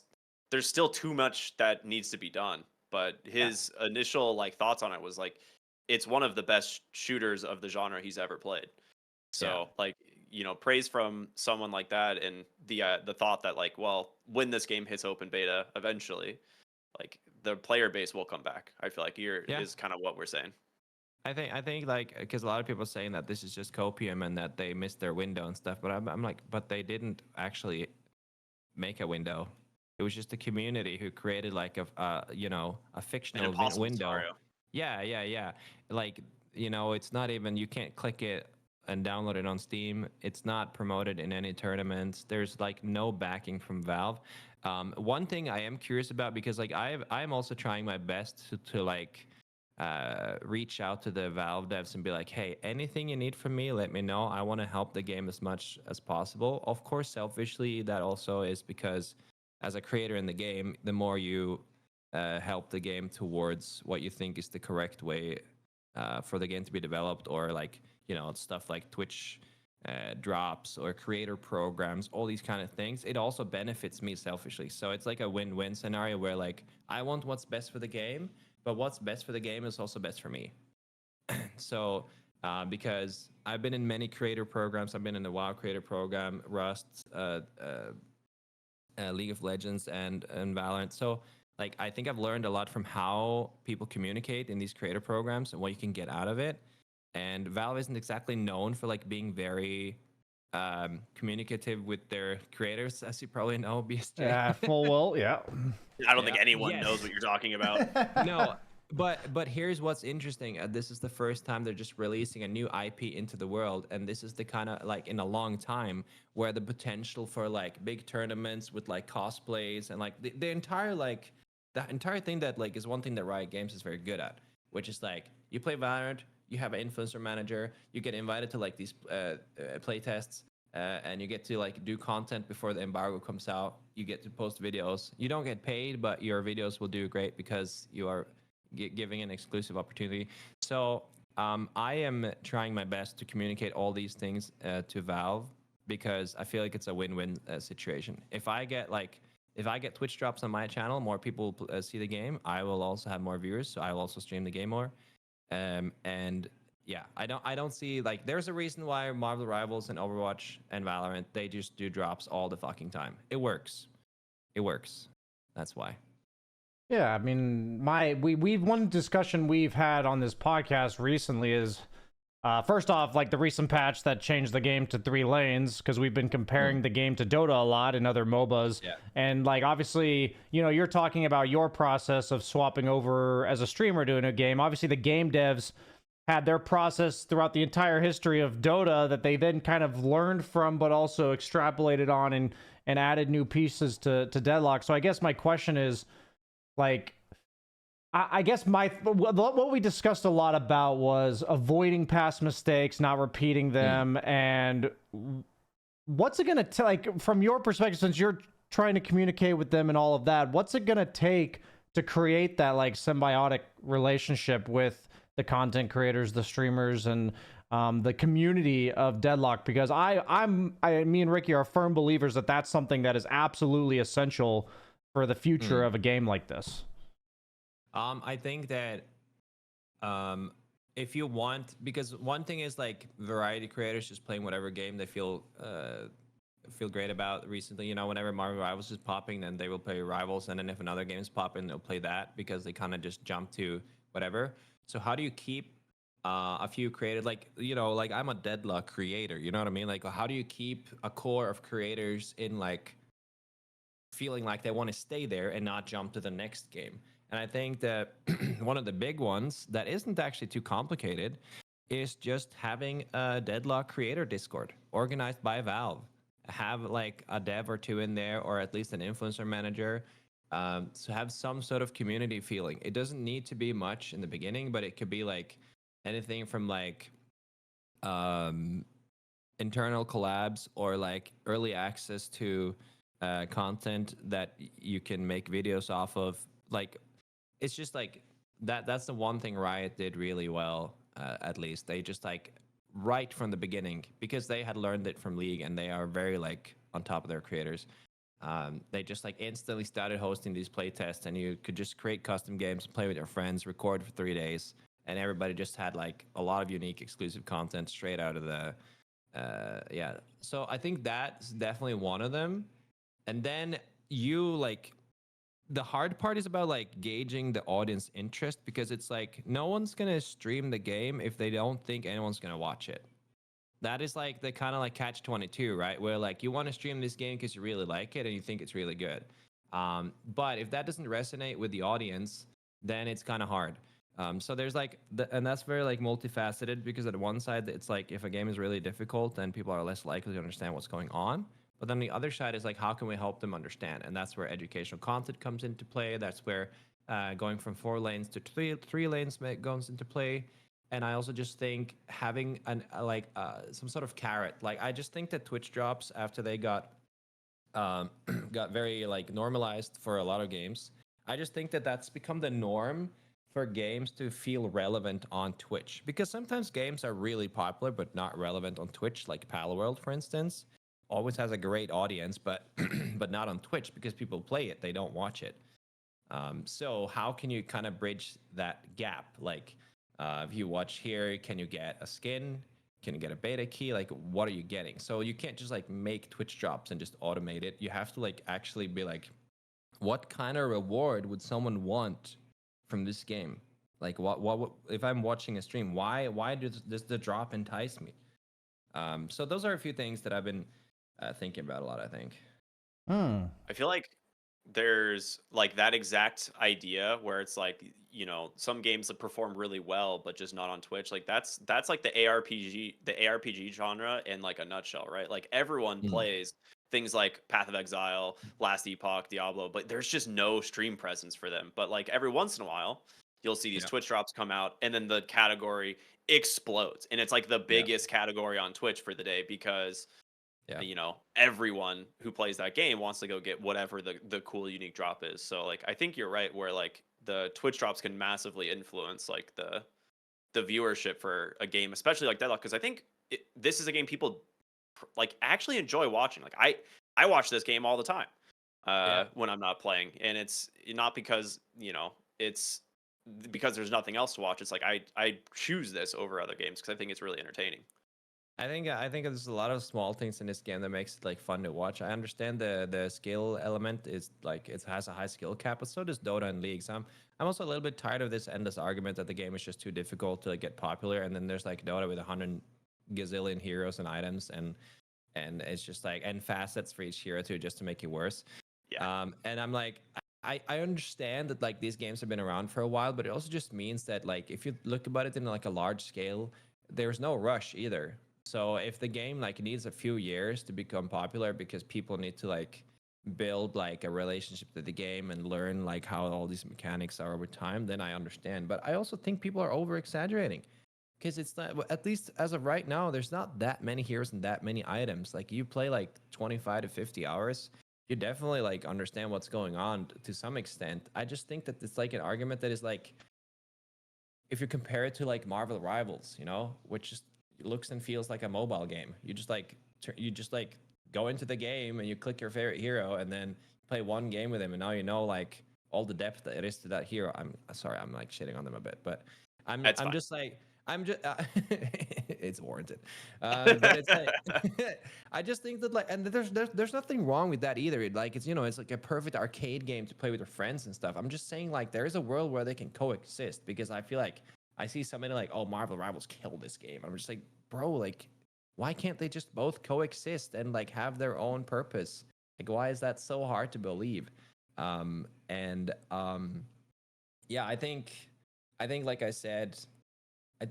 there's still too much that needs to be done." But Yeah. his initial like thoughts on it was like, it's one of the best shooters of the genre he's ever played. Yeah. So like, praise from someone like that, and the thought that like, well, when this game hits open beta eventually, like the player base will come back. I feel like here Yeah. is kind of what we're saying. I think like because a lot of people are saying that this is just copium and that they missed their window and stuff, but I'm like, but they didn't actually make a window. It was just the community who created like a An fictional impossible window. scenario. Yeah, yeah, yeah. Like, it's not even, you can't click it and download it on Steam. It's not promoted in any tournaments. There's like no backing from Valve. One thing I am curious about, because like I'm also trying my best to like reach out to the Valve devs and be like, hey, anything you need from me, let me know. I want to help the game as much as possible. Of course, selfishly, that also is because as a creator in the game, the more you help the game towards what you think is the correct way for the game to be developed, or like, stuff like Twitch drops or creator programs, all these kind of things, it also benefits me selfishly. So it's like a win-win scenario where like I want what's best for the game, but what's best for the game is also best for me. So because I've been in many creator programs, I've been in the WoW creator program, Rust, League of Legends, and Valorant. So like I think I've learned a lot from how people communicate in these creator programs and what you can get out of it. And Valve isn't exactly known for like being very communicative with their creators, as you probably know, BSJ. Full will, yeah. I don't Yeah. think anyone knows Yes. what you're talking about. No, but here's what's interesting. This is the first time they're just releasing a new IP into the world, and this is the kind of like in a long time where the potential for like big tournaments with like cosplays and like the entire like the entire thing that like is one thing that Riot Games is very good at, which is like you play Valorant, you have an influencer manager, you get invited to like these play tests. And you get to like do content before the embargo comes out. You get to post videos. You don't get paid, but your videos will do great because you are giving an exclusive opportunity. So I am trying my best to communicate all these things to Valve because I feel like it's a win-win situation. If I get Twitch drops on my channel, more people see the game. I will also have more viewers, so I will also stream the game more. And yeah, I don't see like there's a reason why Marvel Rivals and Overwatch and Valorant they just do drops all the fucking time. It works. It works. That's why. Yeah, I mean, we've one discussion we've had on this podcast recently is first off, like the recent patch that changed the game to 3 lanes, because we've been comparing the game to Dota a lot and other MOBAs. Yeah. And like obviously, you know, you're talking about your process of swapping over as a streamer to a new game. Obviously, the game devs had their process throughout the entire history of Dota that they then kind of learned from, but also extrapolated on and added new pieces to Deadlock. So I guess my question is, like, I guess what we discussed a lot about was avoiding past mistakes, not repeating them, and what's it gonna take, like, from your perspective, since you're trying to communicate with them and all of that, what's it gonna take to create that like symbiotic relationship with the content creators, the streamers, and the community of Deadlock? Because me and Ricky are firm believers that that's something that is absolutely essential for the future of a game like this. I think that if you want, because one thing is like variety creators just playing whatever game they feel great about. Recently, you know, whenever Marvel Rivals is popping, then they will play Rivals, and then if another game is popping, they'll play that because they kind of just jump to whatever. So how do you keep a few creators, like, you know, like I'm a Deadlock creator, you know what I mean? Like, how do you keep a core of creators in like feeling like they want to stay there and not jump to the next game? And I think that one of the big ones that isn't actually too complicated is just having a Deadlock creator Discord organized by Valve. Have like a dev or two in there, or at least an influencer manager, to have some sort of community feeling. It doesn't need to be much in the beginning, but it could be like anything from like internal collabs or like early access to content that you can make videos off of. Like, it's just like that's the one thing Riot did really well. At least they just like right from the beginning, because they had learned it from League and they are very like on top of their creators. They just like instantly started hosting these playtests, and you could just create custom games, play with your friends, record for 3 days, and everybody just had like a lot of unique exclusive content straight out of the yeah. So I think that's definitely one of them. And then you like, the hard part is about like gauging the audience interest, because it's like no one's gonna stream the game if they don't think anyone's gonna watch it. That is like the kind of like catch-22, right? Where like you want to stream this game because you really like it and you think it's really good. But if that doesn't resonate with the audience, then it's kind of hard. So there's like, and that's very like multifaceted, because at one side it's like if a game is really difficult, then people are less likely to understand what's going on. But then the other side is like, how can we help them understand? And that's where educational content comes into play. That's where going from 4 lanes to three lanes goes into play. And I also just think having some sort of carrot. Like, I just think that Twitch drops, after they got very like normalized for a lot of games, I just think that that's become the norm for games to feel relevant on Twitch. Because sometimes games are really popular but not relevant on Twitch, like Palworld, for instance. Always has a great audience, but but not on Twitch, because people play it, they don't watch it. So how can you kind of bridge that gap? Like, if you watch here, can you get a skin? Can you get a beta key? Like, what are you getting? So you can't just like make Twitch drops and just automate it. You have to like actually be like, what kind of reward would someone want from this game? Like, what if I'm watching a stream? Why does the drop entice me? So those are a few things that I've been thinking about a lot, I think. I feel like there's like that exact idea where it's like, you know, some games that perform really well but just not on Twitch. Like that's like the ARPG genre in like a nutshell, right? Like everyone plays things like Path of Exile, Last Epoch, Diablo, but there's just no stream presence for them. But like every once in a while, you'll see these Twitch drops come out, and then the category explodes, and it's like the biggest category on Twitch for the day, because you know, everyone who plays that game wants to go get whatever the cool unique drop is. So like I think you're right, where like the Twitch drops can massively influence like the the viewership for a game, especially like Deadlock, because I think this is a game people like actually enjoy watching. Like I watch this game all the time when I'm not playing, and it's not because it's because there's nothing else to watch. It's like I choose this over other games because I think it's really entertaining. I think there's a lot of small things in this game that makes it like fun to watch. I understand the skill element is like it has a high skill cap, but so does Dota and League. So I'm also a little bit tired of this endless argument that the game is just too difficult to like, get popular, and then there's like Dota with 100 gazillion heroes and items, and it's just like and facets for each hero too, just to make it worse. Yeah. And I'm like, I understand that like these games have been around for a while, but it also just means that like if you look about it in like a large scale, there's no rush either. So if the game like needs a few years to become popular because people need to like build like a relationship to the game and learn like how all these mechanics are over time, then I understand. But I also think people are over exaggerating because it's not, at least as of right now, there's not that many heroes and that many items. Like you play like 25 to 50 hours, you definitely like understand what's going on to some extent. I just think that it's like an argument that is like, if you compare it to like Marvel Rivals, which just looks and feels like a mobile game. You just like go into the game and you click your favorite hero and then play one game with him, and now you know like all the depth that it is to that hero. I'm sorry, I'm like shitting on them a bit, but I'm fine. just like I'm just it's warranted, but it's like I just think that like, and there's nothing wrong with that either. Like it's it's like a perfect arcade game to play with your friends and stuff. I'm just saying like there is a world where they can coexist, because I feel like I see somebody like, oh, Marvel Rivals killed this game. I'm just like, bro, like, why can't they just both coexist and like have their own purpose? Like, why is that so hard to believe? Yeah, I think like I said,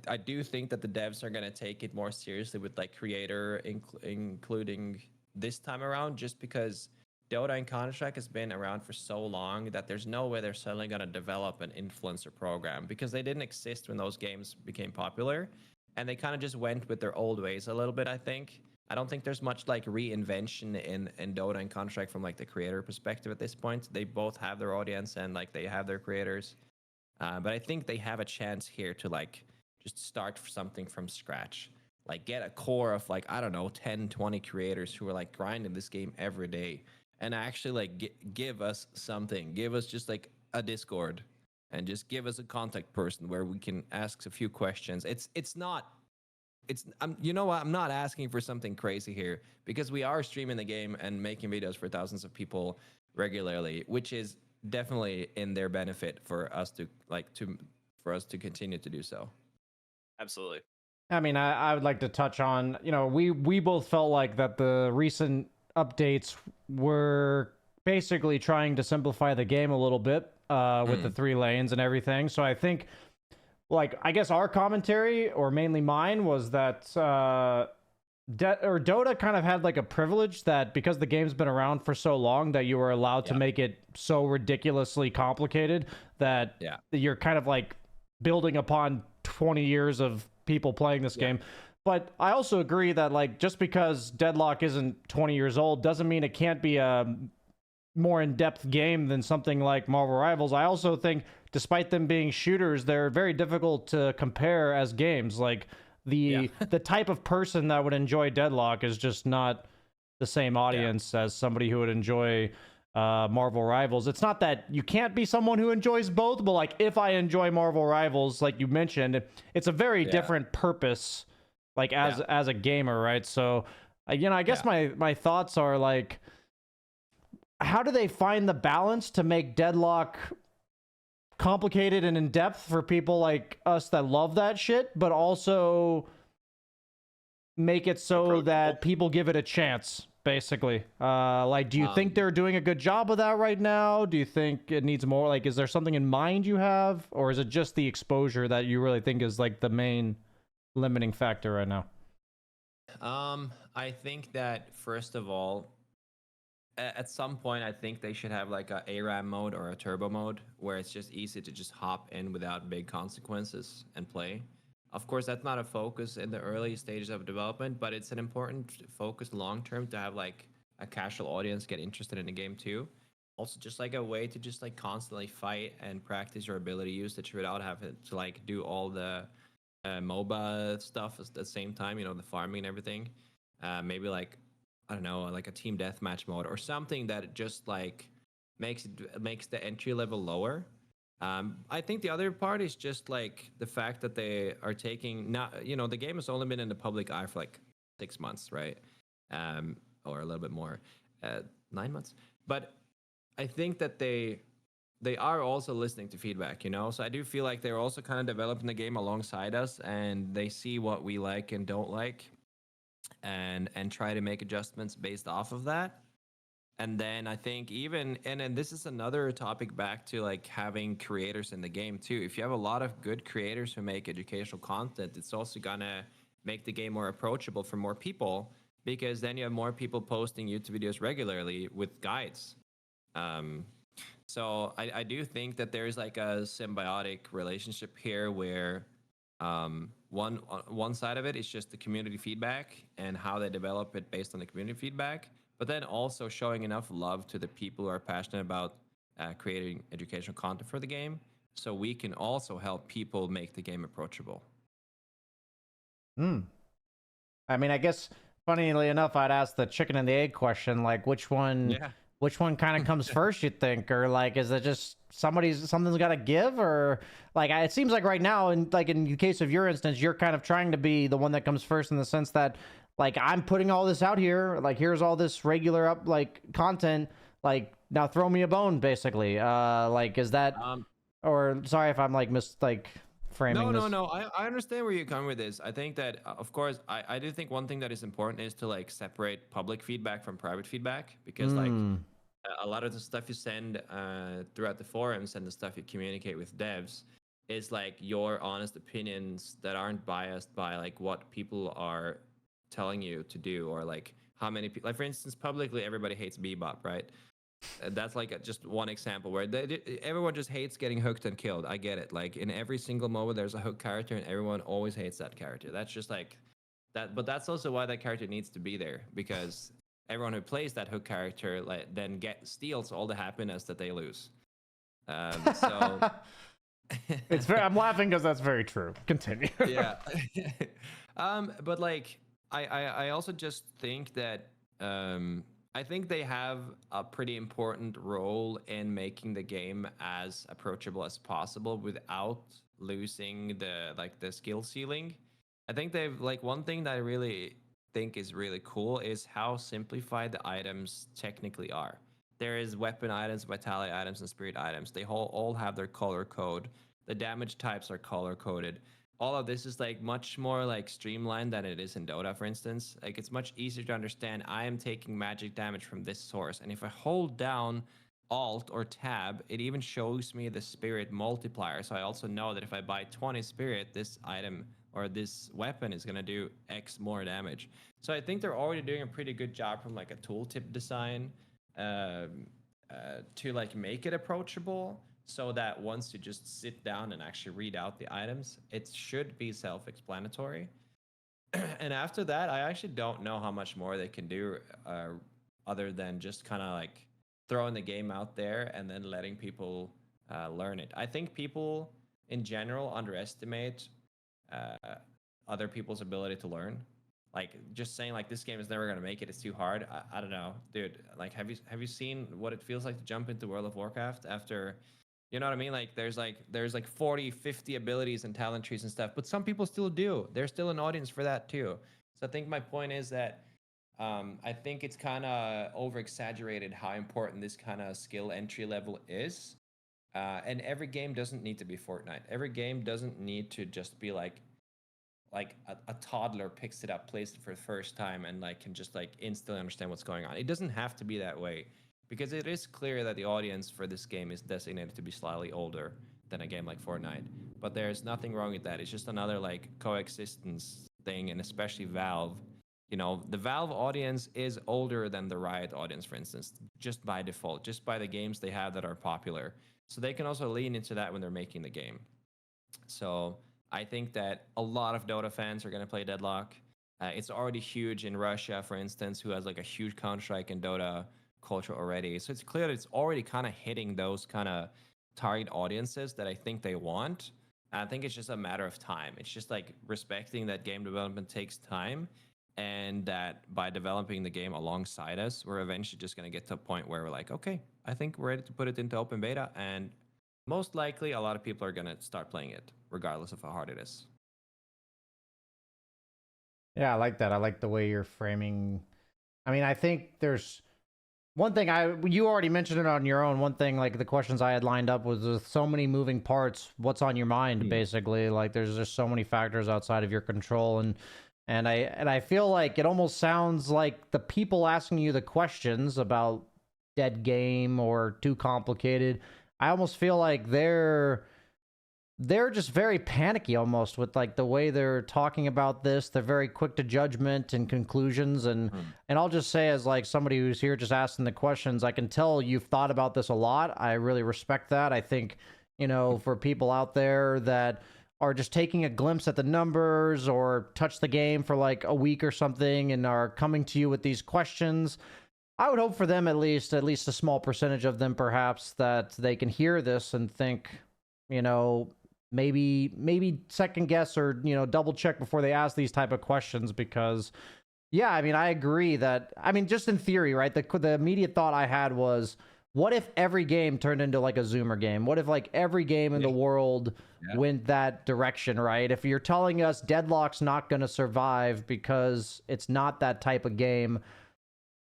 I do think that the devs are gonna take it more seriously with like creator including this time around, just because Dota and Counter-Strike has been around for so long that there's no way they're suddenly going to develop an influencer program, because they didn't exist when those games became popular, and they kind of just went with their old ways a little bit. I don't think there's much like reinvention in Dota and Counter-Strike from like the creator perspective at this point. They both have their audience and like they have their creators, but I think they have a chance here to like just start something from scratch, like get a core of like, I don't know, 10 20 creators who are like grinding this game every day, and actually like give us something. Give us just like a Discord, and just give us a contact person where we can ask a few questions. You know what, I'm not asking for something crazy here, because we are streaming the game and making videos for thousands of people regularly, which is definitely in their benefit for us to continue to do so. Absolutely. I mean, I would like to touch on, we both felt like that the recent updates were basically trying to simplify the game a little bit with the 3 lanes and everything. So I think, like, I guess our commentary, or mainly mine, was that Dota kind of had like a privilege that because the game's been around for so long that you were allowed to make it so ridiculously complicated that you're kind of like building upon 20 years of people playing this game. But I also agree that like just because Deadlock isn't 20 years old doesn't mean it can't be a more in-depth game than something like Marvel Rivals. I also think despite them being shooters, they're very difficult to compare as games. Like the type of person that would enjoy Deadlock is just not the same audience as somebody who would enjoy Marvel Rivals. It's not that you can't be someone who enjoys both, but like if I enjoy Marvel Rivals, like you mentioned, it's a very different purpose, like as a gamer, right? So I guess my thoughts are like, how do they find the balance to make Deadlock complicated and in depth for people like us that love that shit, but also make it so that people give it a chance, basically? Like, do you think they're doing a good job of that right now? Do you think it needs more? Like, is there something in mind you have, or is it just the exposure that you really think is like the main limiting factor right now? I think that first of all, at some point, I think they should have like a ARAM mode or a turbo mode where it's just easy to just hop in without big consequences and play. Of course, that's not a focus in the early stages of development, but it's an important focus long term to have like a casual audience get interested in the game too. Also, just like a way to just like constantly fight and practice your ability usage without having to like do all the MOBA stuff at the same time, the farming and everything. Maybe like, I don't know, like a team deathmatch mode or something that just like makes the entry level lower. I think the other part is just like the fact that they are taking not, the game has only been in the public eye for like 6 months, right? Or a little bit more, 9 months. But I think that they are also listening to feedback, So I do feel like they're also kind of developing the game alongside us, and they see what we like and don't like, and try to make adjustments based off of that. And then I think even and then this is another topic back to like having creators in the game too. If you have a lot of good creators who make educational content, it's also gonna make the game more approachable for more people, because then you have more people posting YouTube videos regularly with guides. Um, so I do think that there's like a symbiotic relationship here where one side of it is just the community feedback and how they develop it based on the community feedback, but then also showing enough love to the people who are passionate about creating educational content for the game, so we can also help people make the game approachable. Hmm. I mean, I guess funnily enough, I'd ask the chicken and the egg question, like which one Yeah. which one kind of comes first, you think? Or like is it just something's got to give? Or like it seems like right now, and like in the case of your instance, you're kind of trying to be the one that comes first in the sense that like I'm putting all this out here, like here's all this regular up like content, like now throw me a bone basically. Like is that, or sorry if I'm like framing No, this. no. I understand where you're coming with this. I think that, of course, I do think one thing that is important is to like separate public feedback from private feedback, because like a lot of the stuff you send throughout the forums and the stuff you communicate with devs is like your honest opinions that aren't biased by like what people are telling you to do, or like how many people. Like for instance, publicly everybody hates Bebop, right? That's like just one example where everyone just hates getting hooked and killed. I get it. Like in every single MOBA, there's a hook character, and everyone always hates that character. That's just like that. But that's also why that character needs to be there, because everyone who plays that hook character then steals all the happiness that they lose. So It's very. I'm laughing because that's very true. Continue. yeah. But like I also just think that I think they have a pretty important role in making the game as approachable as possible without losing the skill ceiling. I think they've like one thing that I really think is really cool is how simplified the items technically are. There is weapon items, vitality items, and spirit items. They all have their color code. The damage types are color coded. All of this is like much more like streamlined than it is in Dota, for instance. Like it's much easier to understand. I am taking magic damage from this source, and if I hold down Alt or Tab, it even shows me the spirit multiplier. So I also know that if I buy 20 spirit, this item or this weapon is gonna do X more damage. So I think they're already doing a pretty good job from like a tooltip design to like make it approachable, so that once you just sit down and actually read out the items, it should be self-explanatory. And after that, I actually don't know how much more they can do other than just kind of like throwing the game out there and then letting people learn it. I think people in general underestimate uh, other people's ability to learn. Like just saying like this game is never gonna make it, it's too hard. I don't know, dude. Like have you seen what it feels like to jump into World of Warcraft after, you know what I mean? Like there's 40, 50 abilities and talent trees and stuff, but some people still do. There's still an audience for that too. So I think my point is that I think it's kind of over exaggerated how important this kind of skill entry level is. And every game doesn't need to be Fortnite. Every game doesn't need to just be like a toddler picks it up, plays it for the first time, and like can just like instantly understand what's going on. It doesn't have to be that way, because it is clear that the audience for this game is designated to be slightly older than a game like Fortnite. But there's nothing wrong with that. It's just another like coexistence thing, and especially Valve. The Valve audience is older than the Riot audience, for instance, just by default, just by the games they have that are popular. So they can also lean into that when they're making the game. So I think that a lot of Dota fans are going to play Deadlock. It's already huge in Russia, for instance, who has like a huge Counter-Strike and Dota culture already. So it's clear that it's already kind of hitting those kind of target audiences that I think they want. I think it's just a matter of time. It's just like respecting that game development takes time, and that by developing the game alongside us, we're eventually just going to get to a point where we're like, okay, I think we're ready to put it into open beta, and most likely a lot of people are going to start playing it regardless of how hard it is. Yeah, I like that. I like the way you're framing. I mean, I think there's one thing you already mentioned it on your own. One thing, like the questions I had lined up was with so many moving parts, what's on your mind, basically? Like there's just so many factors outside of your control, and I feel like it almost sounds like the people asking you the questions about dead game or too complicated, I almost feel like they're just very panicky almost with like the way they're talking about this. They're very quick to judgment and conclusions, and I'll just say, as like somebody who's here just asking the questions, I can tell you've thought about this a lot. I really respect that. I think, you know, for people out there that are just taking a glimpse at the numbers or touch the game for like a week or something and are coming to you with these questions, I would hope for them, at least a small percentage of them perhaps, that they can hear this and think, you know, maybe second guess or, you know, double check before they ask these type of questions. Because yeah, I mean, I agree that, I mean, just in theory, right, the immediate thought I had was, what if every game turned into like a Zoomer game? What if like every game in the world went that direction, right? If you're telling us Deadlock's not going to survive because it's not that type of game,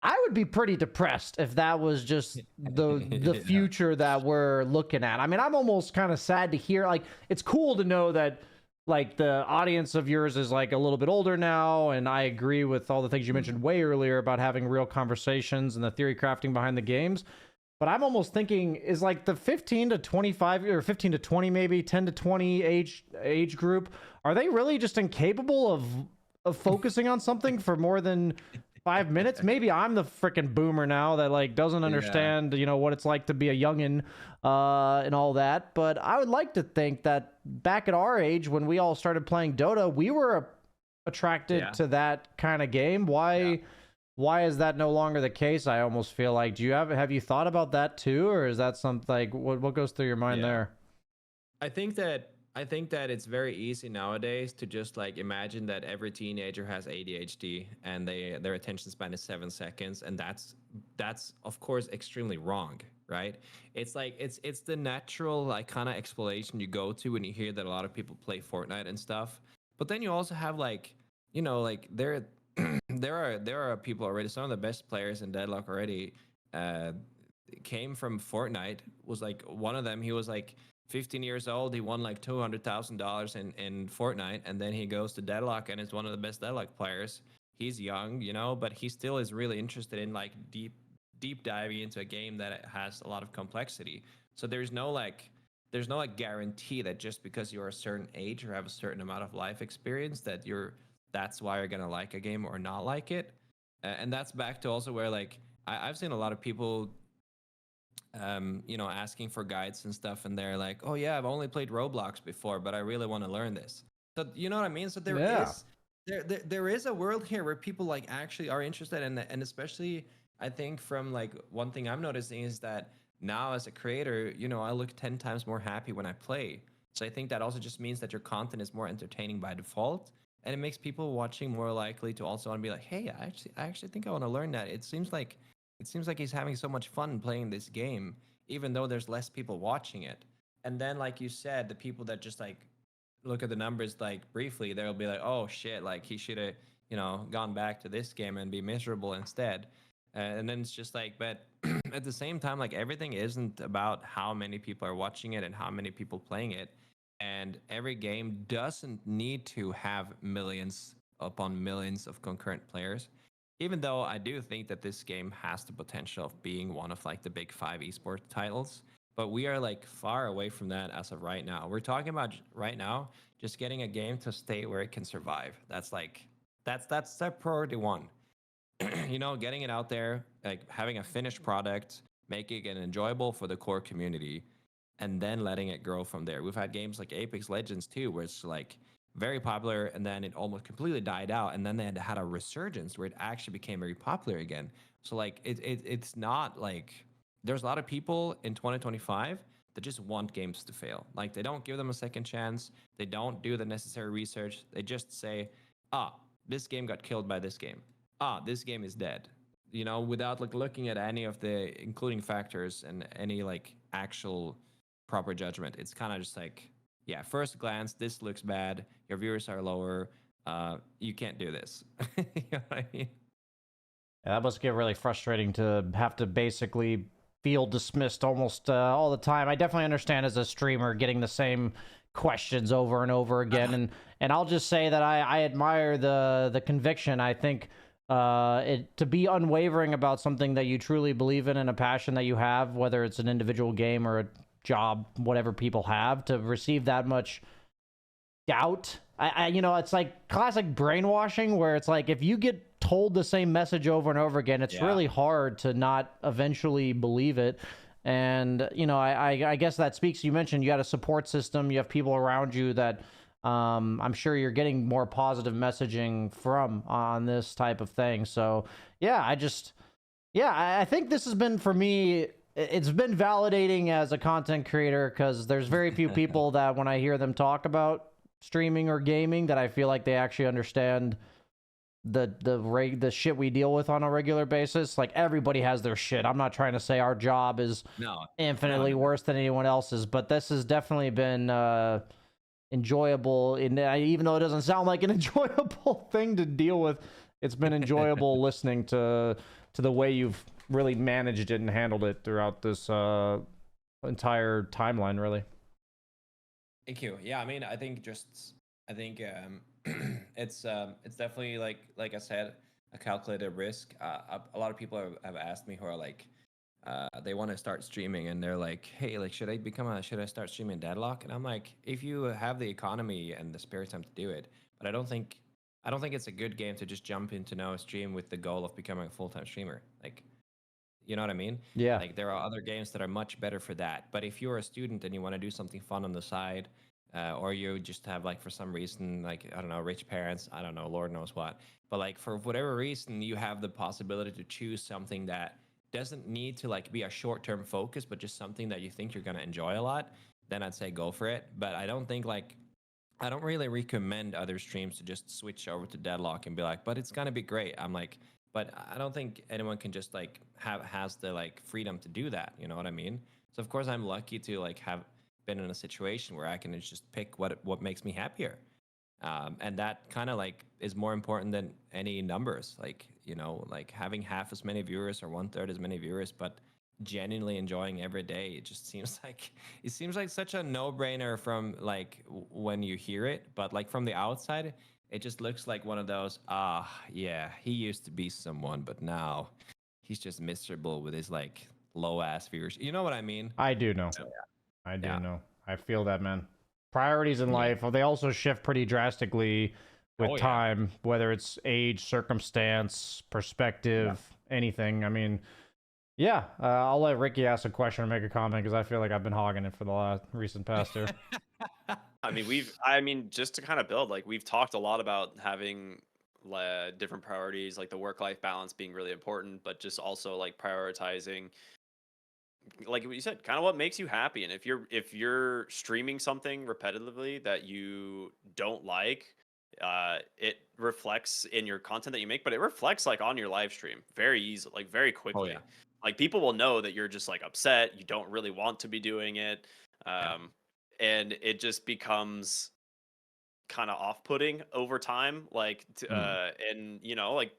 I would be pretty depressed if that was just the future that we're looking at. I mean, I'm almost kind of sad to hear, like, it's cool to know that like the audience of yours is like a little bit older now, and I agree with all the things you mentioned way earlier about having real conversations and the theory crafting behind the games. But I'm almost thinking, is like the 15 to 25 or 15 to 20, maybe 10 to 20 age group, are they really just incapable of focusing on something for more than 5 minutes? Maybe I'm the freaking boomer now that like doesn't understand, you know, what it's like to be a youngin, and all that. But I would like to think that back at our age, when we all started playing Dota, we were attracted to that kind of game. Why is that no longer the case? I almost feel like, have you thought about that too, or is that something like what goes through your mind there? I think that it's very easy nowadays to just like imagine that every teenager has ADHD and their attention span is 7 seconds, and that's of course extremely wrong, right? It's like it's the natural like kind of explanation you go to when you hear that a lot of people play Fortnite and stuff. But then you also have like, you know, like there are people already. Some of the best players in Deadlock already came from Fortnite. Was like one of them. He was like 15 years old. He won like $200,000 in Fortnite, and then he goes to Deadlock and is one of the best Deadlock players. He's young, you know, but he still is really interested in like deep diving into a game that has a lot of complexity. So there's no like guarantee that just because you're a certain age or have a certain amount of life experience that's why you're gonna like a game or not like it. And that's back to also where like I've seen a lot of people you know, asking for guides and stuff, and they're like, oh yeah, I've only played Roblox before, but I really want to learn this. So you know what I mean? So there is a world here where people like actually are interested in that. And especially I think from like one thing I'm noticing is that now as a creator, you know, I look 10 times more happy when I play. So I think that also just means that your content is more entertaining by default, and it makes people watching more likely to also want to be like, hey, I actually think I want to learn that. It seems like he's having so much fun playing this game, even though there's less people watching it. And then, like you said, the people that just like look at the numbers like briefly, they'll be like, oh shit, like he should have, you know, gone back to this game and be miserable instead. And then it's just like, but at the same time, like everything isn't about how many people are watching it and how many people playing it. And every game doesn't need to have millions upon millions of concurrent players. Even though I do think that this game has the potential of being one of like the big 5 esports titles, but we are like far away from that as of right now. We're talking about right now just getting a game to stay where it can survive. That's step priority one. You know, getting it out there, like having a finished product, making it enjoyable for the core community, and then letting it grow from there. We've had games like Apex Legends too, where it's like very popular and then it almost completely died out, and then they had a resurgence where it actually became very popular again. So like it's not like there's a lot of people in 2025 that just want games to fail. Like they don't give them a second chance. They don't do the necessary research. They just say, this game got killed by this game. This game is dead. Without like looking at any of the including factors and any like actual proper judgment. It's kind of just like, yeah, first glance, this looks bad. Your viewers are lower. You can't do this. You know what I mean? Yeah, that must get really frustrating to have to basically feel dismissed almost all the time. I definitely understand as a streamer getting the same questions over and over again, and I'll just say that I admire the conviction. I think to be unwavering about something that you truly believe in and a passion that you have, whether it's an individual game or a job, whatever people have, to receive that much doubt. It's like classic brainwashing where it's like if you get told the same message over and over again, it's really hard to not eventually believe it. And I guess that speaks. You mentioned you got a support system, you have people around you that I'm sure you're getting more positive messaging from on this type of thing. So I think this has been, for me, it's been validating as a content creator, because there's very few people that when I hear them talk about streaming or gaming that I feel like they actually understand the shit we deal with on a regular basis. Like everybody has their shit. I'm not trying to say our job is infinitely worse than anyone else's, but this has definitely been enjoyable. Even though it doesn't sound like an enjoyable thing to deal with, it's been enjoyable listening to the way you've really managed it and handled it throughout this entire timeline, really. Thank you. Yeah, I mean, I think it's definitely like I said, a calculated risk. A lot of people have asked me who are like, they want to start streaming and they're like, hey, like should I start streaming Deadlock? And I'm like, if you have the economy and the spare time to do it, but I don't think it's a good game to just jump into no stream with the goal of becoming a full-time streamer. Like, you know what I mean? Yeah. Like there are other games that are much better for that. But if you're a student and you want to do something fun on the side, or you just have like for some reason, like, I don't know, rich parents, I don't know, Lord knows what. But like for whatever reason, you have the possibility to choose something that doesn't need to like be a short-term focus, but just something that you think you're going to enjoy a lot, then I'd say go for it. But I don't really recommend other streams to just switch over to Deadlock and be like, but it's going to be great. I'm like, but I don't think anyone can just like has the like freedom to do that. You know what I mean? So of course I'm lucky to like have been in a situation where I can just pick what makes me happier. And that kind of like is more important than any numbers. Like, like having half as many viewers or 1/3 as many viewers, but genuinely enjoying every day. It just seems like such a no-brainer from like when you hear it, but like from the outside, it just looks like one of those, yeah, he used to be someone, but now he's just miserable with his like low ass viewers. You know what I mean? I do know. So, yeah. I do know. I feel that, man. Priorities in life, they also shift pretty drastically with time, whether it's age, circumstance, perspective, anything. I mean, I'll let Ricky ask a question or make a comment because I feel like I've been hogging it for the recent past here. I mean, just to kind of build, like we've talked a lot about having different priorities, like the work-life balance being really important, but just also like prioritizing, like what you said, kind of what makes you happy. And if you're streaming something repetitively that you don't like, it reflects in your content that you make, but it reflects like on your live stream very easily, like very quickly. Like people will know that you're just like upset, you don't really want to be doing it, and it just becomes kind of off-putting over time, like and like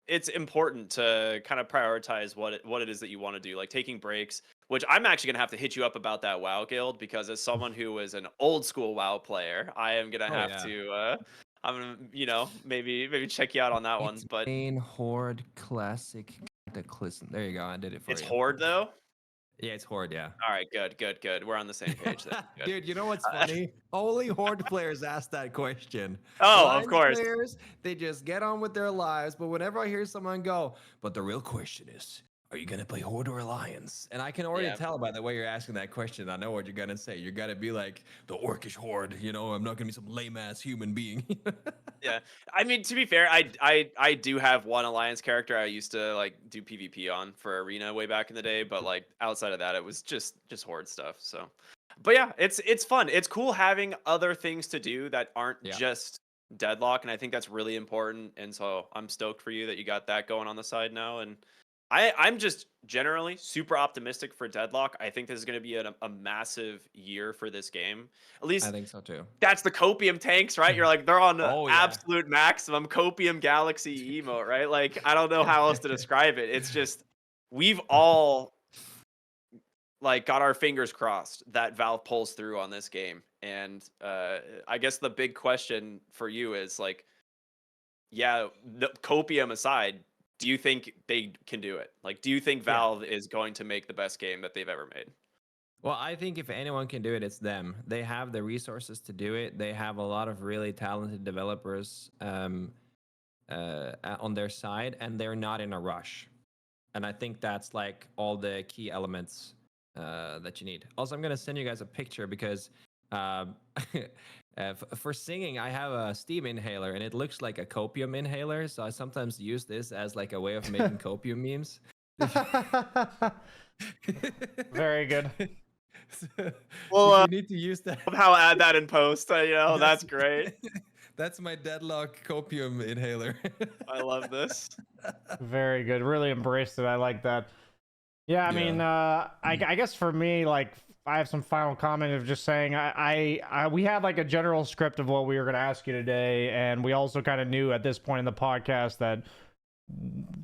it's important to kind of prioritize what it is that you want to do, like taking breaks, which I'm actually going to have to hit you up about that WoW guild, because as someone who is an old school WoW player, I am going to have to I'm going to, maybe check you out on that one. But main Horde Classic Cataclysm. There you go. I did it for you. It's Horde though? Yeah, it's Horde, yeah. All right, good. We're on the same page then. Dude, you know what's funny? Only Horde players ask that question. Oh, Alliance of course. Players, they just get on with their lives, but whenever I hear someone go, but the real question is, are you gonna play Horde or Alliance? And I can already Yeah. tell by the way you're asking that question. I know what you're gonna say. You're gonna be like the orcish Horde. You know, I'm not gonna be some lame ass human being. Yeah, I mean, to be fair, I do have one alliance character I used to like do PvP on for arena way back in the day, but like outside of that, it was just horde stuff. So, but yeah, it's fun. It's cool having other things to do that aren't Yeah. just Deadlock, and I think that's really important. And so I'm stoked for you that you got that going on the side now. And I'm just generally super optimistic for Deadlock. I think this is going to be a massive year for this game. At I least think so too. that's the copium tanks, right? You're like, they're on the Oh yeah. absolute maximum copium galaxy emote, right? Like, I don't know how else to describe it. It's just we've all like got our fingers crossed that Valve pulls through on this game. And I guess the big question for you is like, yeah, the copium aside, do you think they can do it? Like, do you think Yeah. Valve is going to make the best game that they've ever made? Well, I think if anyone can do it, it's them. They have the resources to do it. They have a lot of really talented developers on their side, and they're not in a rush. And I think that's like all the key elements that you need. Also, I'm gonna send you guys a picture because for singing, I have a steam inhaler, and it looks like a copium inhaler. So I sometimes use this as like a way of making copium memes. Very good. Well, if you need to use that, somehow add that in post. That's great. That's my Deadlock copium inhaler. I love this. Very good. Really embraced it. I like that. Yeah, I mean, I guess for me, like, I have some final comment of just saying, we had like a general script of what we were going to ask you today, and we also kind of knew at this point in the podcast that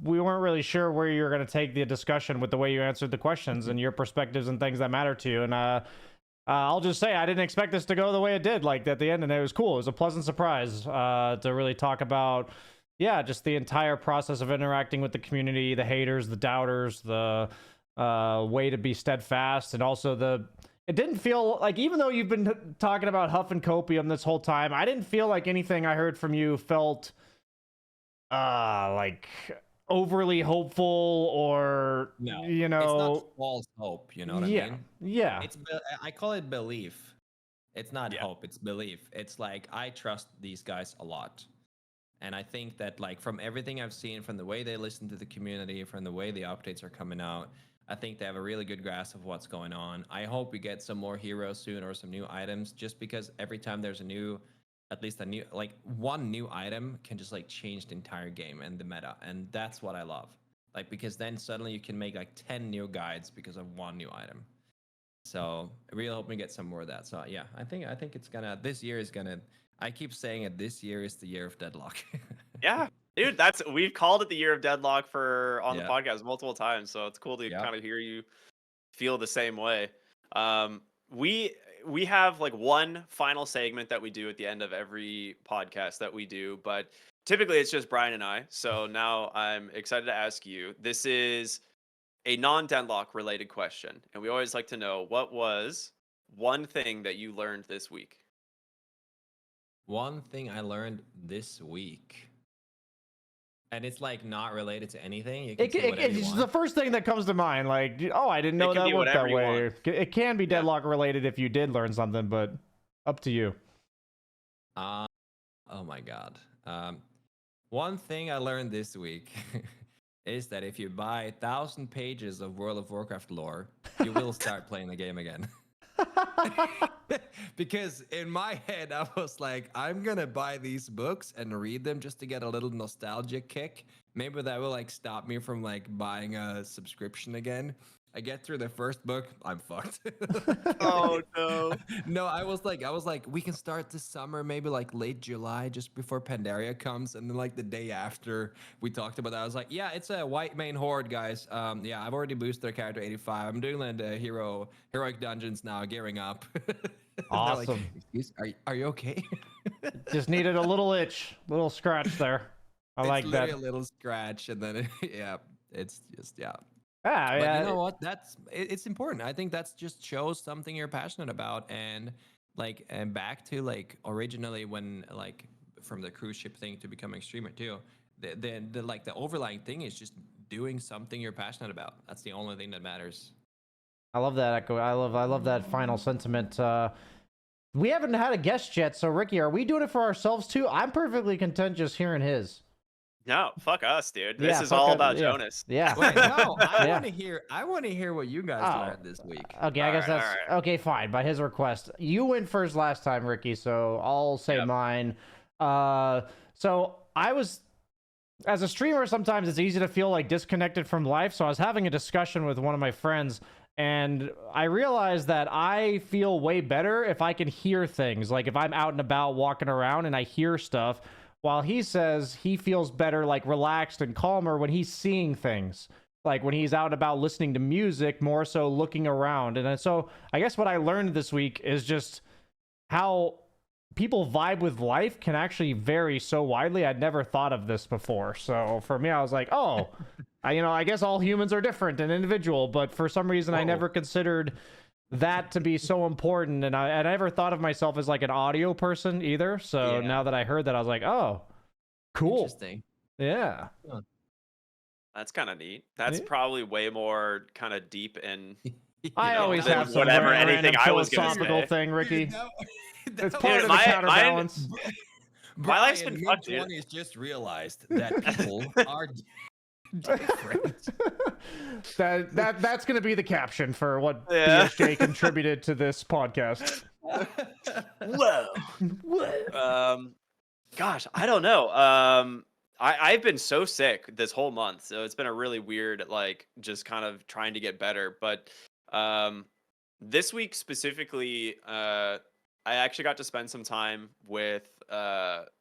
we weren't really sure where you were going to take the discussion with the way you answered the questions and your perspectives and things that matter to you. And I'll just say I didn't expect this to go the way it did. Like at the end, and it was cool. It was a pleasant surprise to really talk about, yeah, just the entire process of interacting with the community, the haters, the doubters, the way to be steadfast, and also it didn't feel like, even though you've been talking about huff and copium this whole time, I didn't feel like anything I heard from you felt like overly hopeful or No, you it's know, not false hope. You know what I yeah, mean? yeah, I call it belief. It's not Yeah. hope. It's belief. It's like I trust these guys a lot, and I think that like from everything I've seen, from the way they listen to the community, from the way the updates are coming out, I think they have a really good grasp of what's going on. I hope we get some more heroes soon or some new items, just because every time there's at least a new, like one new item can just like change the entire game and the meta. And that's what I love. Like, because then suddenly you can make like 10 new guides because of one new item. So I really hope we get some more of that. So yeah, I think it's this year is gonna, I keep saying it, this year is the year of Deadlock. Yeah, dude, we've called it the year of Deadlock on the Yeah. podcast multiple times, so it's cool to Yep. kind of hear you feel the same way. We have like one final segment that we do at the end of every podcast that we do, but typically it's just Brian and I. So now I'm excited to ask you. This is a non-Deadlock related question, and we always like to know, what was one thing that you learned this week? One thing I learned this week, and it's like not related to anything. You can say whatever you it's want. the first thing that comes to mind. Like, oh, I didn't know can that be worked that whatever you way. want. It can be Yeah. Deadlock related if you did learn something, but up to you. Oh my god. One thing I learned this week is that if you buy 1,000 pages of World of Warcraft lore, you will start playing the game again. Because in my head, I was like, I'm gonna buy these books and read them just to get a little nostalgia kick. Maybe that will like stop me from like buying a subscription again. I get through the first book, I'm fucked. Oh no. No, I was like, we can start this summer, maybe like late July, just before Pandaria comes, and then like the day after we talked about that, I was like, yeah, it's a white main horde, guys. Yeah, I've already boosted their character 85. I'm doing the heroic dungeons now, gearing up. Awesome. Like, are you okay? Just needed a little itch, little scratch there. I like it's that. literally a little scratch, and then yeah, it's just yeah. Yeah, But yeah. you know what? It's important. I think that's just shows something you're passionate about, and back to like originally when like from the cruise ship thing to becoming streamer too. the like the overlying thing is just doing something you're passionate about. That's the only thing that matters. I love that echo. I love that final sentiment. We haven't had a guest yet, so Ricky, are we doing it for ourselves too? I'm perfectly content just hearing his. No, fuck us, dude. This Yeah, is fuck all it, about yeah. Jonas. Yeah. Wait, no, I Yeah. want to hear. I want to hear what you guys Oh. learned this week. Okay, I guess All that's right. okay. Fine, by his request, you went first last time, Ricky. So I'll say Yep. mine. So I was, as a streamer, sometimes it's easy to feel like disconnected from life. So I was having a discussion with one of my friends, and I realized that I feel way better if I can hear things. Like if I'm out and about walking around and I hear stuff, while he says he feels better, like relaxed and calmer when he's seeing things. Like when he's out and about listening to music, more so looking around. And so I guess what I learned this week is just how people vibe with life can actually vary so widely. I'd never thought of this before. So for me, I was like, oh, I guess all humans are different and individual, but for some reason I never considered that to be so important. And I never thought of myself as like an audio person either. So Yeah. now that I heard that, I was like, oh, cool. Interesting. Yeah. That's kind of neat. That's Yeah. probably way more kind of deep and I know, always than have some whatever random anything I was gonna philosophical say. thing, Ricky. Dude, It's that part was- of the mine- counterbalance. My life's been Brian, fucked, dude. mid-20s just realized that people are different. That's gonna be the caption for what Yeah. BSJ contributed to this podcast. Whoa. Gosh, I don't know. I've been so sick this whole month, so it's been a really weird, like, just kind of trying to get better. But this week specifically, I actually got to spend some time with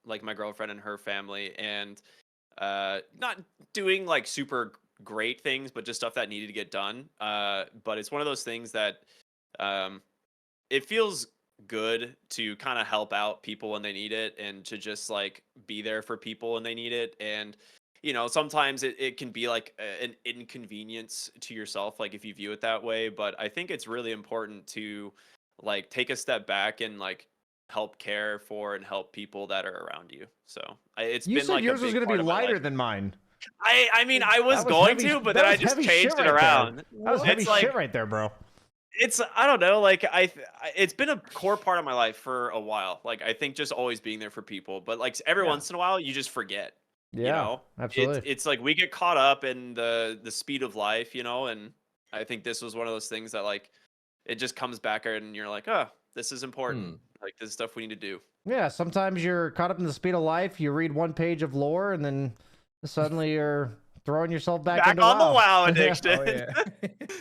like my girlfriend and her family, and not doing like super great things, but just stuff that needed to get done. But it's one of those things that it feels good to kind of help out people when they need it, and to just like be there for people when they need it. And sometimes it can be like an inconvenience to yourself, like if you view it that way. But I think it's really important to like take a step back and like help care for and help people that are around you. So it's You been said like yours a was big gonna be part of my lighter life. than mine. I mean, I was That was going heavy- to, but that then I was just heavy changed shit it right there. around. That was heavy It's like shit right there, bro. it's I don't know, like it's been a core part of my life for a while. Like I think just always being there for people, but like every Yeah. once in a while you just forget. Yeah, absolutely. It's like we get caught up in the speed of life, and I think this was one of those things that like it just comes back and you're like, oh, this is important. Like this is stuff we need to do. Yeah, sometimes you're caught up in the speed of life. You read one page of lore, and then suddenly you're throwing yourself back into on the WoW. WoW Yeah. addiction. Oh yeah.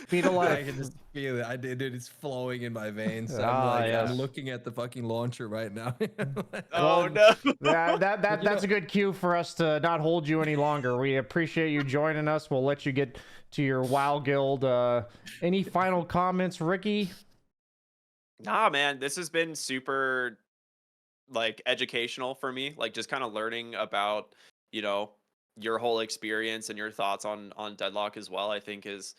Speed of I life. can just feel it. I did. Dude, it's flowing in my veins. Ah, I'm yes. looking at the fucking launcher right now. Oh no. That's a good cue for us to not hold you any longer. We appreciate you joining us. We'll let you get to your WoW guild. Any final comments, Ricky? Nah, man, this has been super like educational for me. Like just kind of learning about, your whole experience and your thoughts on Deadlock as well, I think is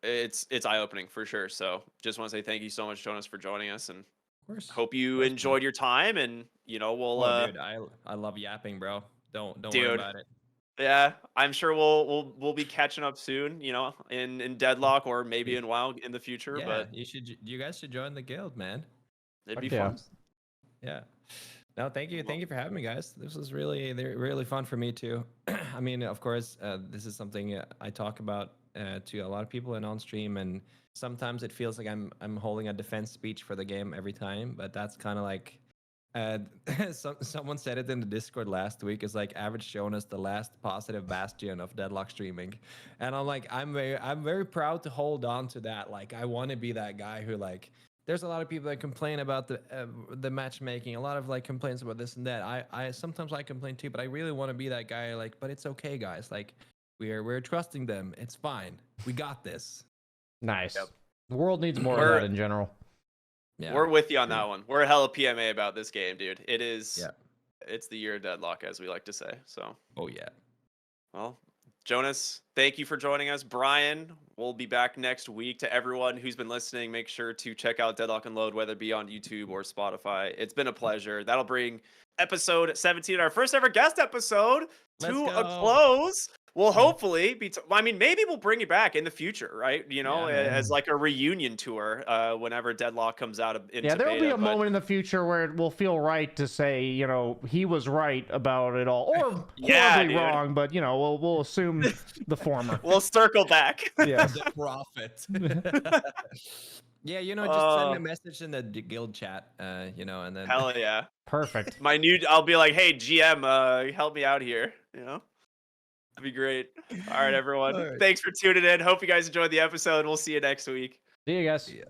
it's eye-opening for sure. So just want to say thank you so much, Jonas, for joining us, and Of course. hope you course, man. enjoyed your time. And we'll Oh, dude, I love yapping, bro. Don't worry Dude. about it. yeah, I'm sure we'll be catching up soon, in Deadlock or maybe in WoW in the future. Yeah, But you guys should join the guild, man. it'd be Fuck yeah. fun. Yeah. No, thank you for having me, guys. This was really fun for me too. I mean, of course, this is something I talk about to a lot of people and on stream, and sometimes it feels like I'm holding a defense speech for the game every time. But that's kind of like, someone said it in the Discord last week. It's like AverageJonas, the last positive bastion of Deadlock streaming, and I'm like, I'm very proud to hold on to that. Like, I want to be that guy who like. There's a lot of people that complain about the matchmaking, a lot of like complaints about this and that. I sometimes I complain too, but I really want to be that guy. Like, but it's okay, guys. Like, we're trusting them. It's fine. We got this. Nice. Yep. The world needs more of We're- that in general. Yeah. We're with you on that one. We're hella PMA about this game, dude. It is. Yeah. It's the year of Deadlock, as we like to say. So, Oh yeah. well, Jonas, thank you for joining us. Brian, we'll be back next week. To everyone who's been listening, make sure to check out Deadlock and Load, whether it be on YouTube or Spotify. It's been a pleasure. That'll bring episode 17, our first ever guest episode, to a close. We'll hopefully be. I mean, maybe we'll bring you back in the future, right? You know, as like a reunion tour whenever Deadlock comes out into Yeah, there'll beta, be a moment in the future where it will feel right to say, you know, he was right about it all, or horribly wrong. But you know, we'll assume the former. We'll circle back. Yeah, the prophet. Yeah, you know, just send a message in the guild chat, you know, and then Hell yeah, perfect. I'll be like, hey GM, help me out here. You know. That'd be great. All right, everyone. All right. Thanks for tuning in. Hope you guys enjoyed the episode. We'll see you next week. See you guys. Yeah.